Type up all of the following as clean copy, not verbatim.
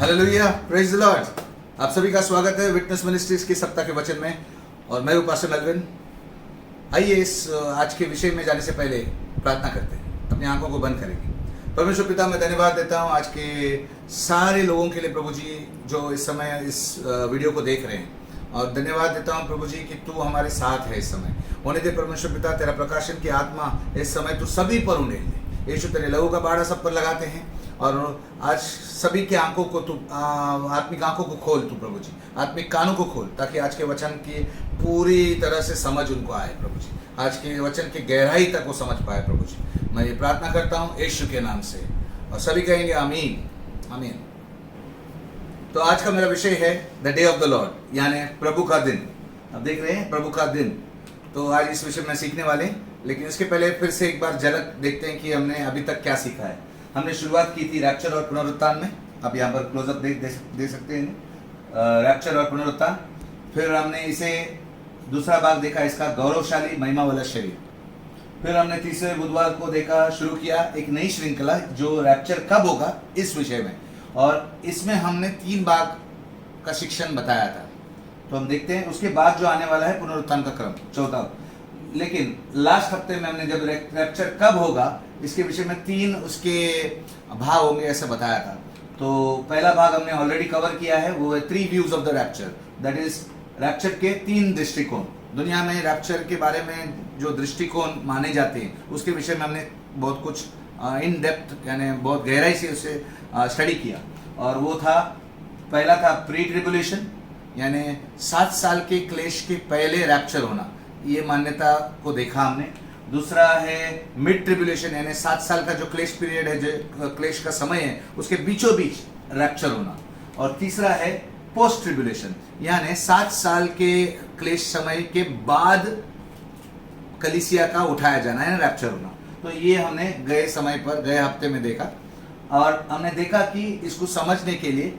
Hallelujah, praise the Lord. आप सभी का स्वागत है विटनेस मिनिस्ट्रीज के सप्ताह के वचन में और मैं हूं पास्टर मेलविन। आइए इस आज के विषय में जाने से पहले प्रार्थना करते हैं। अपनी आंखों को बंद करेंगे। परमेश्वर पिता, मैं धन्यवाद देता हूं आज के सारे लोगों के लिए प्रभु जी जो इस समय इस वीडियो को देख रहे हैं, और धन्यवाद देता हूं प्रभु जी कि तू हमारे साथ है इस समय। होने दे परमेश्वर पिता, तेरा प्रकाशन की आत्मा इस समय तू सभी पर उड़े ले। यीशु तेरे लहू का बाड़ा सब पर लगाते हैं और आज सभी के आंखों को तू आत्मिक आंखों को खोल तू प्रभु जी, आत्मिक कानों को खोल, ताकि आज के वचन की पूरी तरह से समझ उनको आए प्रभु जी, आज के वचन की गहराई तक वो समझ पाए प्रभु जी। मैं ये प्रार्थना करता हूँ यीशु के नाम से, और सभी कहेंगे आमीन आमीन। तो आज का मेरा विषय है the day of the Lord, यानी प्रभु का दिन। अब देख रहे हैं प्रभु का दिन, तो आज इस विषय में सीखने वाले हैं। लेकिन इसके पहले फिर से एक बार झलक देखते हैं कि हमने अभी तक क्या सीखा है। हमने शुरुआत की थी रैप्चर और पुनरुत्थान में। अब यहाँ पर क्लोजअप दे सकते हैं, रैप्चर और पुनरुत्थान। फिर हमने इसे दूसरा भाग देखा, इसका गौरवशाली महिमा वाला शरीर। फिर हमने तीसरे बुधवार को देखा, शुरू किया एक नई श्रृंखला जो रैप्चर कब होगा इस विषय में, और इसमें हमने 3 भाग का शिक्षण बताया था। तो हम देखते हैं उसके बाद जो आने वाला है पुनरुत्थान का क्रम, चौथा। लेकिन लास्ट हफ्ते में हमने जब रैप्चर कब होगा इसके विषय में 3 उसके भाग होंगे ऐसा बताया था। तो पहला भाग हमने ऑलरेडी कवर किया है, वो है 3 views of the rapture. That is rapture के 3 दृष्टिकोण। दुनिया में रैप्चर के बारे में जो दृष्टिकोण माने जाते हैं उसके विषय में हमने बहुत कुछ इन डेप्थ यानी बहुत गहराई से उसे स्टडी किया। और वो था, पहला था प्री ट्रिबुलेशन, यानी 7 साल के क्लेश के पहले रैप्चर होना, ये मान्यता को देखा हमने। दूसरा है मिड ट्रिबुलेशन, यानी 7 साल का जो क्लेश पीरियड है, जो क्लेश का समय है, उसके बीचों बीच रैप्चर होना। और तीसरा है पोस्ट ट्रिबुलेशन, यानी 7 साल के क्लेश समय के बाद कलीसिया का उठाया जाना है, रैप्चर होना। तो ये हमने गए समय पर, गए हफ्ते में देखा। और हमने देखा कि इसको समझने के लिए,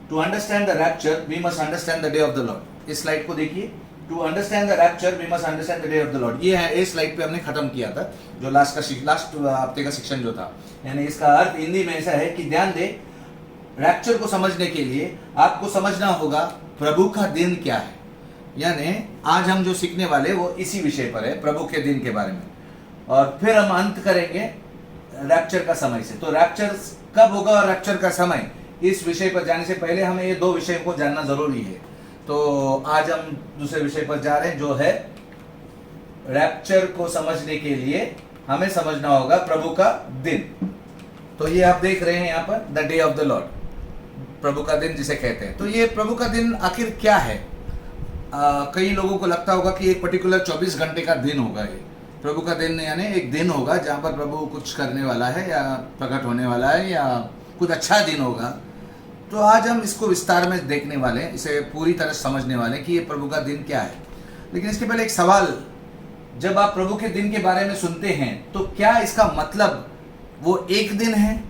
to understand the rapture we must understand the day of the Lord. इस स्लाइड को देखिए, to understand the rapture we must understand the day of the Lord. ये है, इस स्लाइड पे हमने खत्म किया था जो लास्ट हफ्ते का शिक्षण जो था। यानी इसका अर्थ हिंदी में ऐसा है कि ध्यान दे, रैप्चर को समझने के लिए आपको समझना होगा प्रभु का दिन क्या है। यानी आज हम जो सीखने वाले वो इसी विषय पर है, प्रभु के दिन के बारे में। और फिर हम अंत करेंगे रैप्चर का समय से। तो रैप्चर कब होगा और रैप्चर का समय, इस विषय पर जाने से पहले हमें ये 2 विषयों को जानना जरूरी है। तो आज हम दूसरे विषय पर जा रहे हैं, जो है रैप्चर को समझने के लिए हमें समझना होगा प्रभु का दिन। तो ये आप देख रहे हैं यहाँ पर the day of the Lord, प्रभु का दिन जिसे कहते हैं। तो ये प्रभु का दिन आखिर क्या है? कई लोगों को लगता होगा कि एक पर्टिकुलर 24 घंटे का दिन होगा ये प्रभु का दिन, यानी एक दिन होगा जहाँ पर प्रभु कुछ करने वाला है या प्रकट होने वाला है या कुछ अच्छा दिन होगा। तो आज हम इसको विस्तार में देखने वाले हैं, इसे पूरी तरह समझने वाले हैं कि ये प्रभु का दिन क्या है। लेकिन इसके पहले एक सवाल, जब आप प्रभु के दिन के बारे में सुनते हैं तो क्या इसका मतलब वो एक दिन है?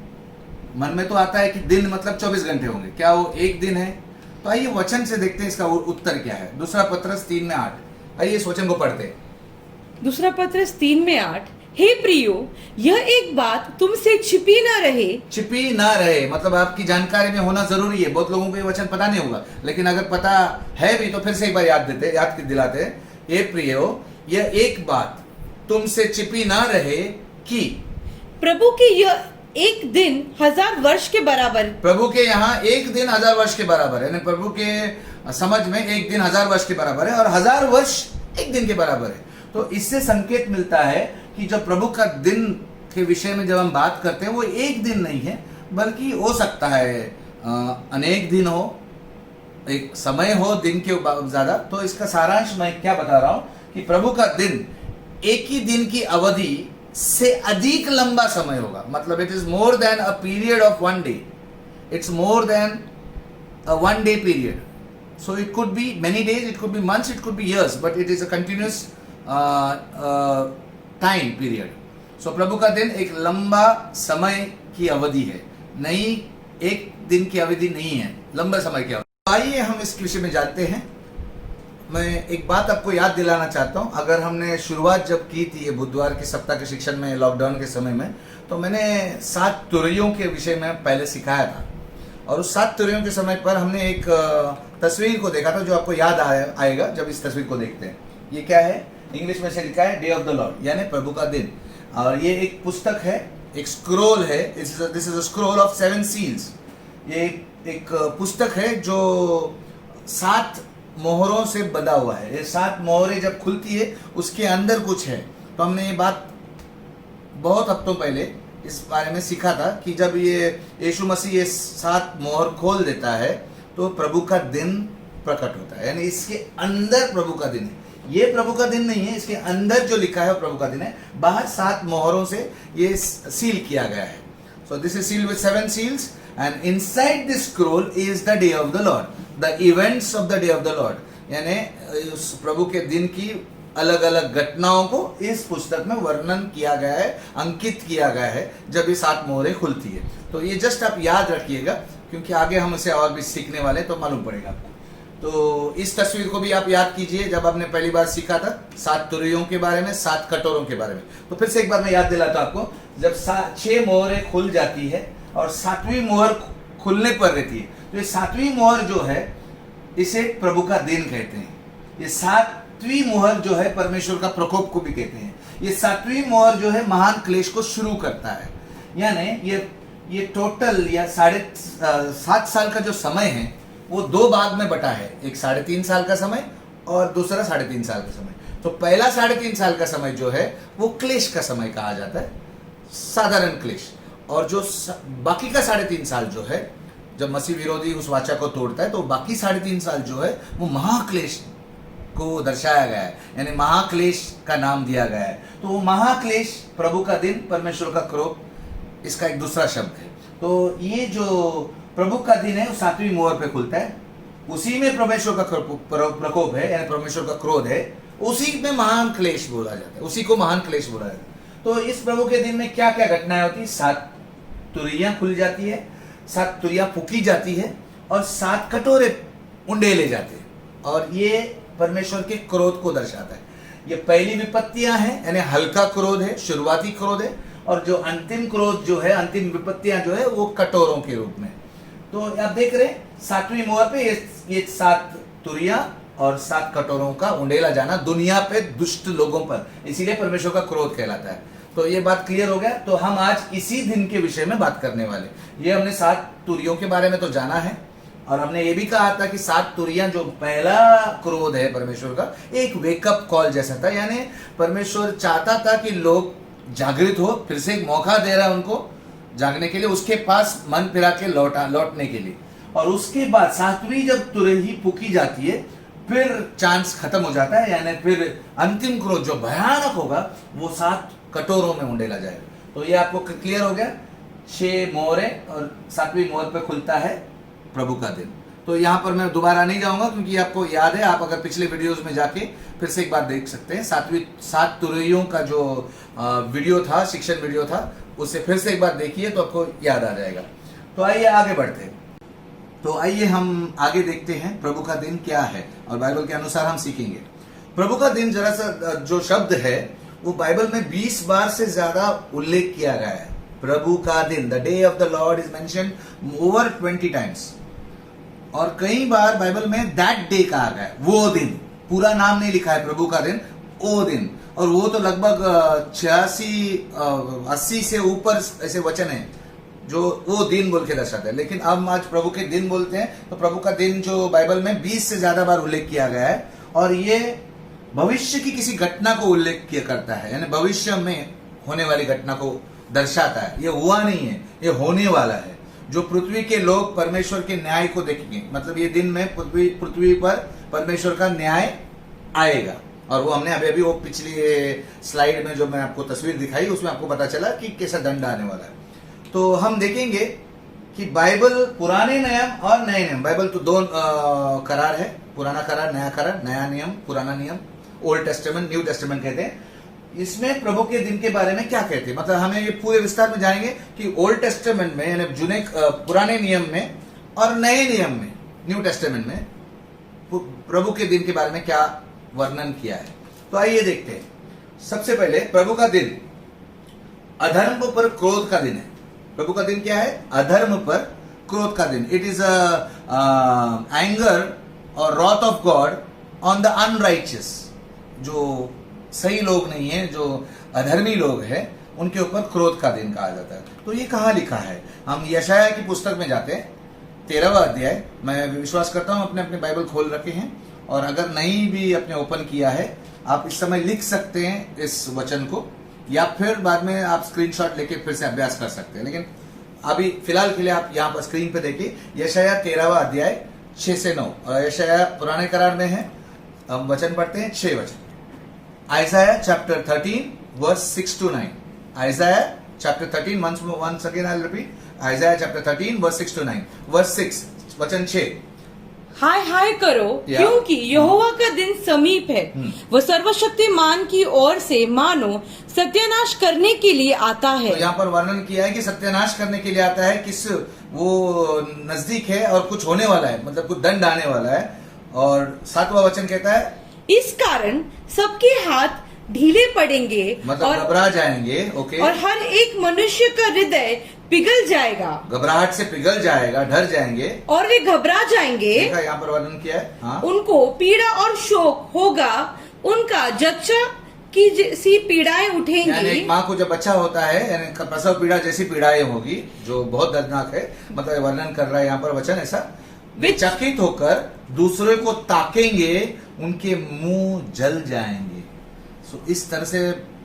मन में तो आता है कि दिन मतलब 24 घंटे होंगे, क्या वो एक दिन है? तो आइए वचन से देखते हैं इसका उत्तर क्या है। दूसरा पत्रस 3:8, आइए इस वचन को पढ़ते हैं। दूसरा पत्रस 3:8, हे प्रियो, यह एक बात तुमसे छिपी ना रहे। छिपी ना रहे मतलब आपकी जानकारी में होना जरूरी है। बहुत लोगों को ये वचन पता नहीं होगा, लेकिन अगर पता है भी तो फिर से एक बार याद दिलाते। हे प्रियो, यह एक बात तुमसे छिपी ना रहे कि प्रभु के यह एक दिन 1000 वर्ष के बराबर। प्रभु के यहाँ एक दिन 1000 वर्ष के बराबर है, यानी प्रभु के समझ में एक दिन 1000 वर्ष के बराबर है, और 1000 वर्ष एक दिन के बराबर है। तो इससे संकेत मिलता है कि जो प्रभु का दिन के विषय में जब हम बात करते हैं वो एक दिन नहीं है, बल्कि हो सकता है अनेक दिन हो, एक समय हो दिन के ज्यादा। तो इसका सारांश मैं क्या बता रहा हूं कि प्रभु का दिन एक ही दिन की अवधि से अधिक लंबा समय होगा। मतलब it is more than a period of 1 day, it's more than a 1 day period. So it could be many days, it could be months, it could be years, but it is a continuous time period. सो प्रभु का दिन एक लंबा समय की अवधि है, नहीं एक दिन की अवधि नहीं है, लंबा समय की अवधि। आइए हम इस विषय में जानते हैं। मैं एक बात आपको याद दिलाना चाहता हूं। अगर हमने शुरुआत जब की थी ये बुधवार के सप्ताह के शिक्षण में, लॉकडाउन के समय में, तो मैंने 7 तुरैयों के विषय में पहले सिखाया था। और उस 7 तुरियों के समय पर हमने एक तस्वीर को देखा था जो आपको याद आएगा जब इस तस्वीर को देखते हैं। ये क्या है? इंग्लिश में से लिखा है डे ऑफ द लॉर्ड, यानी प्रभु का दिन। और ये एक पुस्तक है, एक स्क्रोल है। This is a scroll of 7 seals. ये एक पुस्तक है जो 7 मोहरों से बंधा हुआ है। ये 7 मोहरें जब खुलती है उसके अंदर कुछ है। तो हमने ये बात बहुत हफ्तों पहले इस बारे में सीखा था कि जब ये यीशु मसीह ये 7 मोहर खोल देता है तो प्रभु का दिन प्रकट होता है, यानी इसके अंदर प्रभु का दिन है। ये प्रभु का दिन नहीं है, इसके अंदर जो लिखा है वो प्रभु का दिन है। बाहर 7 मोहरों से ये सील किया गया है। So this is sealed with 7 seals and inside this scroll is the day of the Lord, the events of the day of the Lord, यानी उस प्रभु के दिन की अलग अलग घटनाओं को इस पुस्तक में वर्णन किया गया है, अंकित किया गया है जब ये 7 मोहरें खुलती है। तो ये जस्ट आप याद रखिएगा क्योंकि आगे हम इसे और भी सीखने वाले तो मालूम पड़ेगा आपको। तो इस तस्वीर को भी आप याद कीजिए जब आपने पहली बार सीखा था 7 तुरियों के बारे में, 7 कटोरों के बारे में। तो फिर से एक बार मैं याद दिलाता हूं आपको, जब 6 मोहरें खुल जाती है और 7वीं मोहर खुलने पर रहती है तो ये 7वीं मोहर जो है इसे प्रभु का दिन कहते हैं। ये 7वीं मोहर जो है परमेश्वर का प्रकोप को भी कहते हैं। ये 7वीं मोहर जो है महान क्लेश को शुरू करता है, यानी ये टोटल या 7.5 साल का जो समय है वो 2 भाग में बटा है, एक 3.5 साल का समय और दूसरा 3.5 साल का समय। तो पहला 3.5 साल का समय जो है वो क्लेश का समय कहा जाता है, साधारण क्लेश। और जो बाकी का 3.5 साल जो है, जब मसीह विरोधी उस वाचा को तोड़ता है तो बाकी 3.5 साल जो है वो महाक्लेश को दर्शाया गया है, यानी महाक्लेश का नाम दिया गया है। तो वो महाक्लेश, प्रभु का दिन, परमेश्वर का क्रोध, इसका एक दूसरा शब्द है। तो ये जो प्रभु का दिन है वो 7वीं मोहर पे खुलता है, उसी में परमेश्वर का प्रकोप है, यानी परमेश्वर का क्रोध है, उसी में महान क्लेश बोला जाता है, उसी को महान क्लेश बोला जाता है। तो इस प्रभु के दिन में क्या क्या घटनाएं होती है? 7 तुरियां खुल जाती है, 7 तुरियां फूकी जाती है और 7 कटोरे उंडेले जाते हैं, और ये परमेश्वर के क्रोध को दर्शाता है। ये पहली विपत्तियां हैं, यानी हल्का क्रोध है, शुरुआती क्रोध है, और जो अंतिम क्रोध जो है, अंतिम विपत्तियां जो है वो कटोरों के रूप में। तो आप देख रहे हैं 7वीं मोहर पे ये 7 तुरियां और 7 कटोरों का उंडेला जाना दुनिया पे दुष्ट लोगों पर, इसीलिए परमेश्वर का क्रोध कहलाता है। तो ये बात क्लियर हो गया। तो हम आज इसी दिन के विषय में बात करने वाले। ये हमने 7 तुरियों के बारे में तो जाना है, और हमने ये भी कहा था कि 7 तुरियां जो पहला क्रोध है परमेश्वर का, एक वेकअप कॉल जैसा था, यानी परमेश्वर चाहता था कि लोग जागृत हो, फिर से एक मौका दे रहा है उनको जागने के लिए, उसके पास मन फिरा के लौटने के लिए। और उसके बाद 7वीं जब तुरही फूकी जाती है फिर चांस खत्म हो जाता है, यानी फिर अंतिम क्रोध जो भयानक होगा वो 7 कटोरों में उंडेला जाएगा। तो ये आपको क्लियर हो गया। 6 मोहरें और 7वीं मोहर पे खुलता है प्रभु का दिन। तो यहाँ पर मैं दोबारा नहीं जाऊंगा क्योंकि आपको याद है, आप अगर पिछले वीडियोस में जाके फिर से एक बार देख सकते हैं। 7 तुरियों का जो वीडियो था, शिक्षण वीडियो था, उसे फिर से एक बार देखिए तो आपको याद आ जाएगा। तो आइए आगे बढ़ते हैं। तो आइए हम आगे देखते हैं प्रभु का दिन क्या है, और बाइबल के अनुसार हम सीखेंगे। प्रभु का दिन जरा सा जो शब्द है वो बाइबल में 20 बार से ज्यादा उल्लेख किया गया है। प्रभु का दिन, the day of the Lord is mentioned over 20 times, और कई बार बाइबल में दैट डे कहा गया है, वो दिन। पूरा नाम नहीं लिखा है प्रभु का दिन, वो दिन। और वो तो लगभग 86-80 से ऊपर ऐसे वचन है जो वो दिन बोल के दर्शाते हैं। लेकिन अब आज प्रभु के दिन बोलते हैं, तो प्रभु का दिन जो बाइबल में 20 से ज्यादा बार उल्लेख किया गया है, और ये भविष्य की किसी घटना को उल्लेख किया करता है, यानी भविष्य में होने वाली घटना को दर्शाता है। ये हुआ नहीं है, ये होने वाला है। जो पृथ्वी के लोग परमेश्वर के न्याय को देखेंगे, मतलब ये दिन में पृथ्वी पर परमेश्वर का न्याय आएगा। और वो हमने अभी वो पिछली स्लाइड में जो मैं आपको तस्वीर दिखाई उसमें आपको पता चला कि कैसा दंड आने वाला है। तो हम देखेंगे कि बाइबल पुराने नियम और नए नियम, बाइबल तो 2 करार है, पुराना करार, नया नियम, पुराना नियम, ओल्ड टेस्टामेंट, न्यू टेस्टामेंट कहते हैं। इसमें प्रभु के दिन के बारे में क्या कहते हैं, मतलब हमें ये पूरे विस्तार में जानेंगे कि ओल्ड टेस्टामेंट में, यानी पुराने नियम में और नए नियम में, न्यू टेस्टामेंट में प्रभु के दिन के बारे में क्या वर्णन किया है। तो आइए देखते हैं। सबसे पहले प्रभु का दिन अधर्म पर क्रोध का दिन है। प्रभु का दिन क्या है? अधर्म पर क्रोध का दिन, इट इज एंगर और रॉथ of God on the unrighteous, जो सही लोग नहीं है, जो अधर्मी लोग हैं, उनके ऊपर क्रोध का दिन कहा जाता है। तो ये कहाँ लिखा है? हम यशाया की पुस्तक में जाते हैं, 13वां अध्याय। मैं विश्वास करता हूं अपने अपने बाइबल खोल रखे हैं, और अगर नहीं भी अपने ओपन किया है, आप इस समय लिख सकते हैं इस वचन को, या फिर बाद में आप स्क्रीनशॉट लेके फिर से अभ्यास कर सकते हैं। लेकिन अभी फिलहाल के लिए आप यहाँ पर स्क्रीन पे देखिए, यशाया 13वां अध्याय 6 से 9, और यशाया पुराने करार में है। हम वचन पढ़ते हैं, 6 वचन। Isaiah chapter 13 verse 6 to 9। Isaiah chapter 13, once again I'll repeat, Isaiah chapter 13 verse 6 to 9। Verse 6 वचन 6, हाय हाय करो, क्योंकि यहोवा का दिन समीप है। वह सर्वशक्तिमान की ओर से मानो सत्यानाश करने के लिए आता है। तो यहाँ पर वर्णन किया है कि सत्यानाश करने के लिए आता है, किस वो नजदीक है और कुछ होने वाला है, मतलब कुछ दंड आने वाला है। और 7वां वचन कहता है, इस कारण सबके हाथ ढीले पड़ेंगे, मतलब घबरा जाएंगे। ओके, और हर एक मनुष्य का हृदय पिघल जाएगा, घबराहट से पिघल जाएगा, डर जाएंगे, और वे घबरा जाएंगे। देखा यहाँ पर वर्णन किया है। हाँ? उनको पीड़ा और शोक होगा, उनका जच्चा की सी पीड़ाएं यानी उठेंगी। एक माँ को जब बच्चा होता है, यानी प्रसव पीड़ा जैसी पीड़ाएं होगी, जो बहुत दर्दनाक है। मतलब वर्णन कर रहा है यहाँ पर वचन ऐसा, वे चकित होकर दूसरे को ताकेंगे, उनके मुंह जल जाएंगे। सो इस तरह से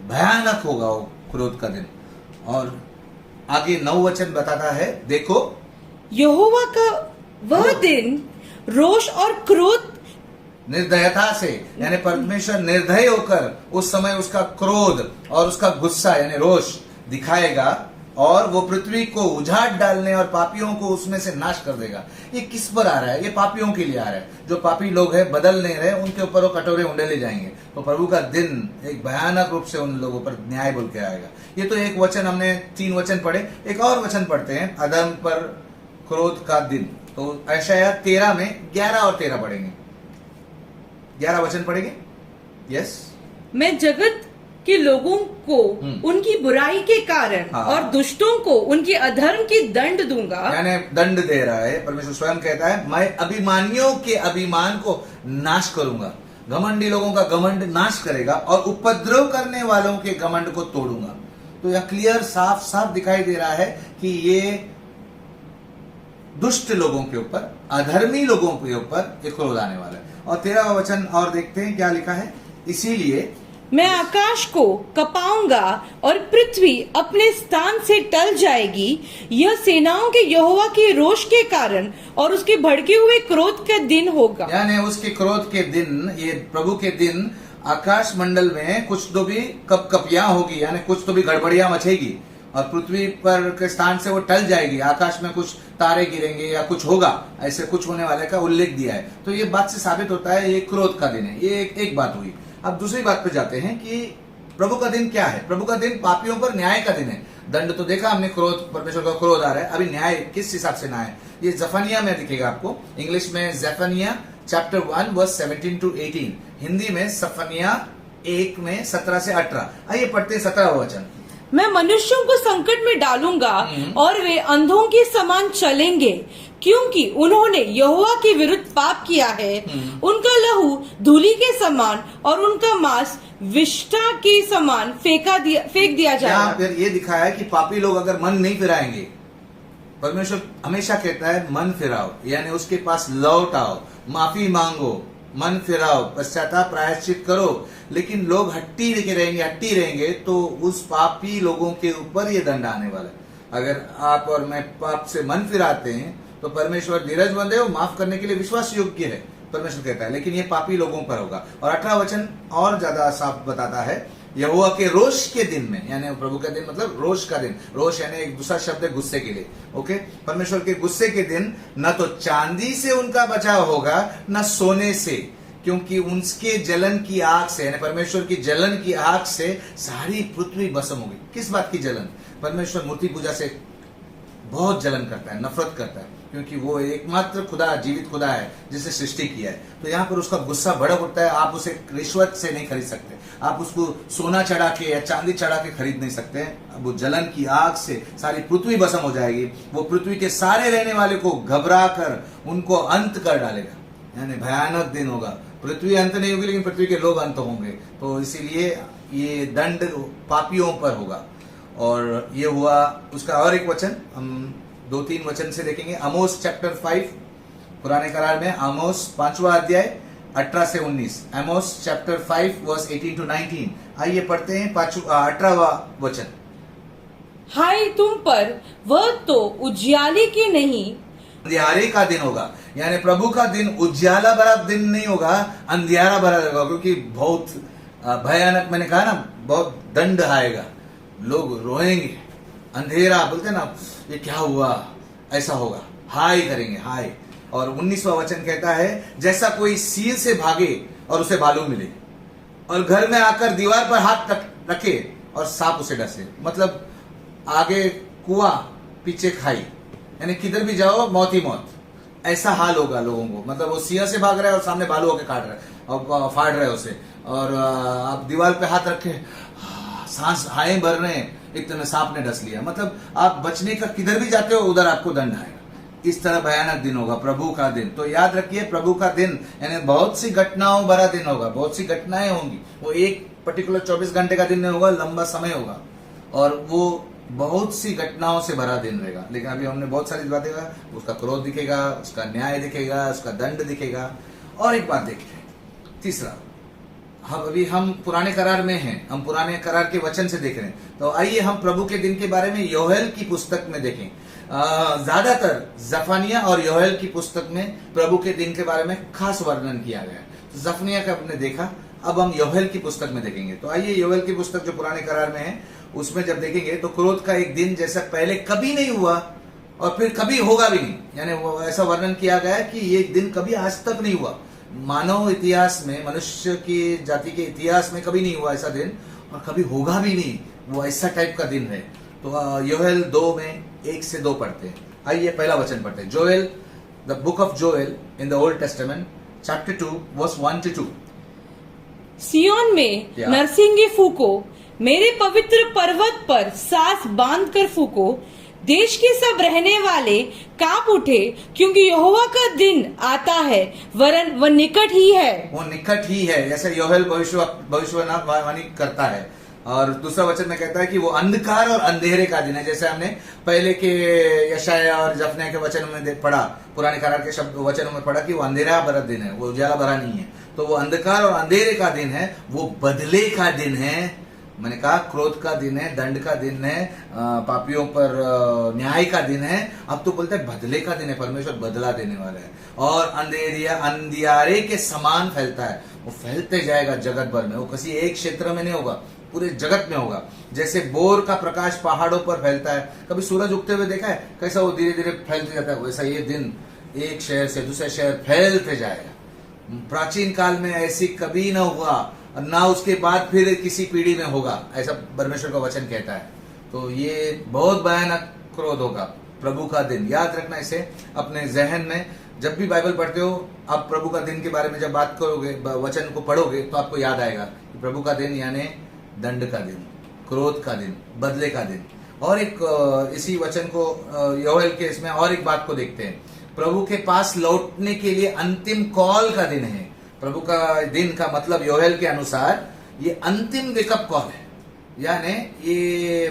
भयानक होगा वो क्रोध का दिन। और आगे 9 वचन बताता है, देखो यहोवा का वह दिन रोष और क्रोध, निर्दयता से, यानी परमेश्वर निर्दय होकर उस समय उसका क्रोध और उसका गुस्सा यानी रोष दिखाएगा, और वो पृथ्वी को उजाड़ डालने और पापियों को उसमें से नाश कर देगा। ये किस पर आ रहा है? ये पापियों के लिए आ रहा है। जो पापी लोग हैं, बदल नहीं रहे, उनके ऊपर वो कटोरे उंडेले जाएंगे। तो प्रभु का दिन एक भयानक रूप से उन लोगों पर न्याय बोल के आएगा। ये तो एक वचन, हमने 3 वचन पढ़े। एक और वचन पढ़ते हैं, अधर्म पर क्रोध का दिन। तो यशाया 13 में 11 और 13 पढ़ेंगे। 11 वचन पढ़ेंगे। यस, मैं जगत के लोगों को उनकी बुराई के कारण और दुष्टों को उनके अधर्म की दंड दूंगा। यानी दंड दे रहा है परमेश्वर स्वयं, कहता है मैं अभिमानियों के अभिमान को नाश करूंगा, घमंडी लोगों का घमंड नाश करेगा, और उपद्रव करने वालों के घमंड को तोड़ूंगा। तो यह क्लियर साफ साफ दिखाई दे रहा है कि ये दुष्ट लोगों के ऊपर, अधर्मी लोगों के ऊपर एक क्रोध आने वाला है। और 13वां वचन और देखते हैं क्या लिखा है, इसीलिए मैं आकाश को कपाऊंगा और पृथ्वी अपने स्थान से टल जाएगी। यह सेनाओं के यहोवा के रोष के कारण और उसके भड़के हुए क्रोध का दिन होगा। यानी उसके क्रोध के दिन, ये प्रभु के दिन, आकाश मंडल में कुछ तो भी कपियां होगी, यानी कुछ तो भी गड़बड़ियां मचेगी, और पृथ्वी पर के स्थान से वो टल जाएगी। आकाश में कुछ तारे गिरेंगे या कुछ होगा, ऐसे कुछ होने वाले का उल्लेख दिया है। तो ये बात से साबित होता है ये क्रोध का दिन है। ये एक बात हुई। अब दूसरी बात पे जाते हैं कि प्रभु का दिन क्या है। प्रभु का दिन पापियों पर न्याय का दिन है। दंड तो देखा हमने, क्रोध, परमेश्वर का क्रोध आ रहा है। अभी न्याय किस हिसाब से न्याय? ये जफनिया में दिखेगा आपको, इंग्लिश में जफनिया चैप्टर 1 वर्स 17 to 18, हिंदी में सफनिया 1 में 17 से 18। आइए पढ़ते हैं 17वां वचन। मैं मनुष्यों को संकट में डालूंगा और वे अंधों के समान चलेंगे, क्योंकि उन्होंने यहोवा के विरुद्ध पाप किया है। उनका लहू धूलि के समान और उनका मांस विष्ठा के समान फेंक दिया जाएगा। फिर ये दिखाया है कि पापी लोग अगर मन नहीं फिराएंगे, परमेश्वर हमेशा कहता है मन फिराओ, यानी उसके पास लौट आओ, माफी मांगो, मन फिराओ, पश्चाताप प्रायश्चित करो। लेकिन लोग हट्टी रहेंगे तो उस पापी लोगों के ऊपर ये दंड आने वाला है। अगर आप और मैं पाप से मन फिराते हैं तो परमेश्वर धीरजमंद है, वो माफ करने के लिए विश्वास योग्य है, परमेश्वर कहता है। लेकिन ये पापी लोगों पर होगा। और 18वां वचन और ज्यादा साफ बताता है, यहोवा के रोष के दिन में, यानी प्रभु का दिन मतलब रोष का दिन। रोष यानी एक दूसरा शब्द है गुस्से के लिए। ओके, परमेश्वर के गुस्से के दिन न तो चांदी से उनका बचाव होगा न सोने से, क्योंकि उनके जलन की आग से, यानी परमेश्वर की जलन की आग से सारी पृथ्वी भस्म होगी। किस बात की जलन? परमेश्वर मूर्ति पूजा से बहुत जलन करता है, नफरत करता है, क्योंकि वो एकमात्र खुदा, जीवित खुदा है जिसे सृष्टि किया है। तो यहाँ पर उसका गुस्सा भड़क उठता है। आप उसे रिश्वत से नहीं खरीद सकते, आप उसको सोना चढ़ा के या चांदी चढ़ा के खरीद नहीं सकते। अब वो जलन की आग से सारी पृथ्वी भस्म हो जाएगी। वो पृथ्वी के सारे रहने वाले को घबरा कर उनको अंत कर डालेगा। यानी भयानक दिन होगा। पृथ्वी अंत नहीं होगी, लेकिन पृथ्वी के लोग अंत होंगे। तो इसीलिए ये दंड पापियों पर होगा। और ये हुआ उसका और एक वचन, हम 2-3 वचन से देखेंगे। आमोस चैप्टर 5, पुराने करार में आमोस 5वां अध्याय 18 से 19। आमोस चैप्टर 5 वर्स 18 to 19। आइए पढ़ते हैं 18वां वचन। हाय तुम पर, वह तो उजियाले की नहीं, अंधियारे का दिन होगा। यानी प्रभु का दिन उज्याला भरा दिन नहीं होगा, अंधियारा भरा होगा, क्योंकि बहुत भयानक, मैंने कहा ना, बहुत दंड आएगा। लोग रोएंगे, अंधेरा बोलते ना, ये क्या हुआ, ऐसा होगा, हाय करेंगे, हाय। और 19वां वचन कहता है, जैसा कोई सील से भागे और उसे बालू मिले, और घर में आकर दीवार पर हाथ रखे और सांप उसे डसे। मतलब आगे कुआं पीछे खाई, यानी किधर भी जाओ मौत ही मौत, ऐसा हाल होगा लोगों को। मतलब वो सिया से भाग रहा है और सामने बालू होके काट रहा है और फाड़ रहा है उसे, और आप दीवार पे हाथ रखे, सांस हाय भर रहे हैं, इतने सांप ने डस लिया। मतलब आप बचने का किधर भी जाते हो उधर आपको दंड आएगा। इस तरह भयानक दिन होगा प्रभु का दिन। तो याद रखिए, प्रभु का दिन यानी बहुत सी घटनाओं भरा दिन होगा, बहुत सी घटनाएं होंगी। वो एक पर्टिकुलर 24 घंटे का दिन नहीं होगा, लंबा समय होगा, और वो बहुत सी घटनाओं से भरा दिन रहेगा। लेकिन अभी हमने बहुत सारी बातें कहा, उसका क्रोध दिखेगा, उसका न्याय दिखेगा, उसका दंड दिखेगा। और एक बात देखिए, तीसरा, अभी हम पुराने करार में हैं, हम पुराने करार के वचन से देख रहे हैं। तो आइए हम प्रभु के दिन के बारे में योएल की पुस्तक में देखें। ज्यादातर जफनिया और योएल की पुस्तक में प्रभु के दिन के बारे में खास वर्णन किया गया है। तो जफनिया का हमने देखा, अब हम योएल की पुस्तक में देखेंगे। तो आइए योएल की पुस्तक जो पुराने करार में है, उसमें जब देखेंगे तो क्रोध का एक दिन जैसा पहले कभी नहीं हुआ और फिर कभी होगा भी नहीं। यानी वो ऐसा वर्णन किया गया है कि ये दिन कभी आज तक नहीं हुआ। मानव इतिहास में, मनुष्य की जाति के इतिहास में कभी नहीं हुआ ऐसा दिन, और कभी होगा भी नहीं। वो ऐसा टाइप का दिन है। तो योएल 2 में 1 से 2 पढ़ते हैं। आइए पहला वचन पढ़ते हैं। Joel, the book of Joel in the Old Testament, chapter 2 verse 1 to 2। Zion में नरसिंगे फूको, मेरे पवित्र पर्वत पर सांस बांध कर फूको, देश के सब रहने वाले कांप उठे, क्योंकि यहोवा का दिन आता है, वरन वह निकट ही है। वो निकट ही है, जैसे योएल भविष्यवाणी करता है। और दूसरा वचन में कहता है कि वो अंधकार और अंधेरे का दिन है। जैसे हमने पहले के यशाया और जफन्याह के वचनों में पढ़ा, पुराने करार के शब्द वचनों में पढ़ा कि वो अंधेरा भरा दिन है, वो उजाला भरा नहीं है। तो वो अंधकार और अंधेरे का दिन है, वो बदले का दिन है। मैंने कहा क्रोध का दिन है, दंड का दिन है, पापियों पर न्याय का दिन है। अब तो बोलते हैं बदले का दिन है, परमेश्वर बदला देने वाला है। और अंधियारे के समान फैलता है, वो फैलते जाएगा जगत भर में। वो किसी एक क्षेत्र में नहीं होगा, पूरे जगत में होगा। जैसे बोर का प्रकाश पहाड़ों पर फैलता है, कभी सूरज उगते हुए देखा है कैसा वो धीरे धीरे फैलते जाता है, वैसा ये दिन एक शहर से दूसरे शहर फैलते जाएगा। प्राचीन काल में ऐसी कभी ना हुआ, ना उसके बाद फिर किसी पीढ़ी में होगा, ऐसा परमेश्वर का वचन कहता है। तो ये बहुत भयानक क्रोध होगा, प्रभु का दिन। याद रखना इसे अपने जहन में। जब भी बाइबल पढ़ते हो, आप प्रभु का दिन के बारे में जब बात करोगे, वचन को पढ़ोगे, तो आपको याद आएगा कि प्रभु का दिन यानी दंड का दिन, क्रोध का दिन, बदले का दिन। और एक इसी वचन को योएल के इसमें और एक बात को देखते हैं। प्रभु के पास लौटने के लिए अंतिम कॉल का दिन है। प्रभु का दिन का मतलब योएल के अनुसार ये अंतिम वेकअप कॉल है। यानी ये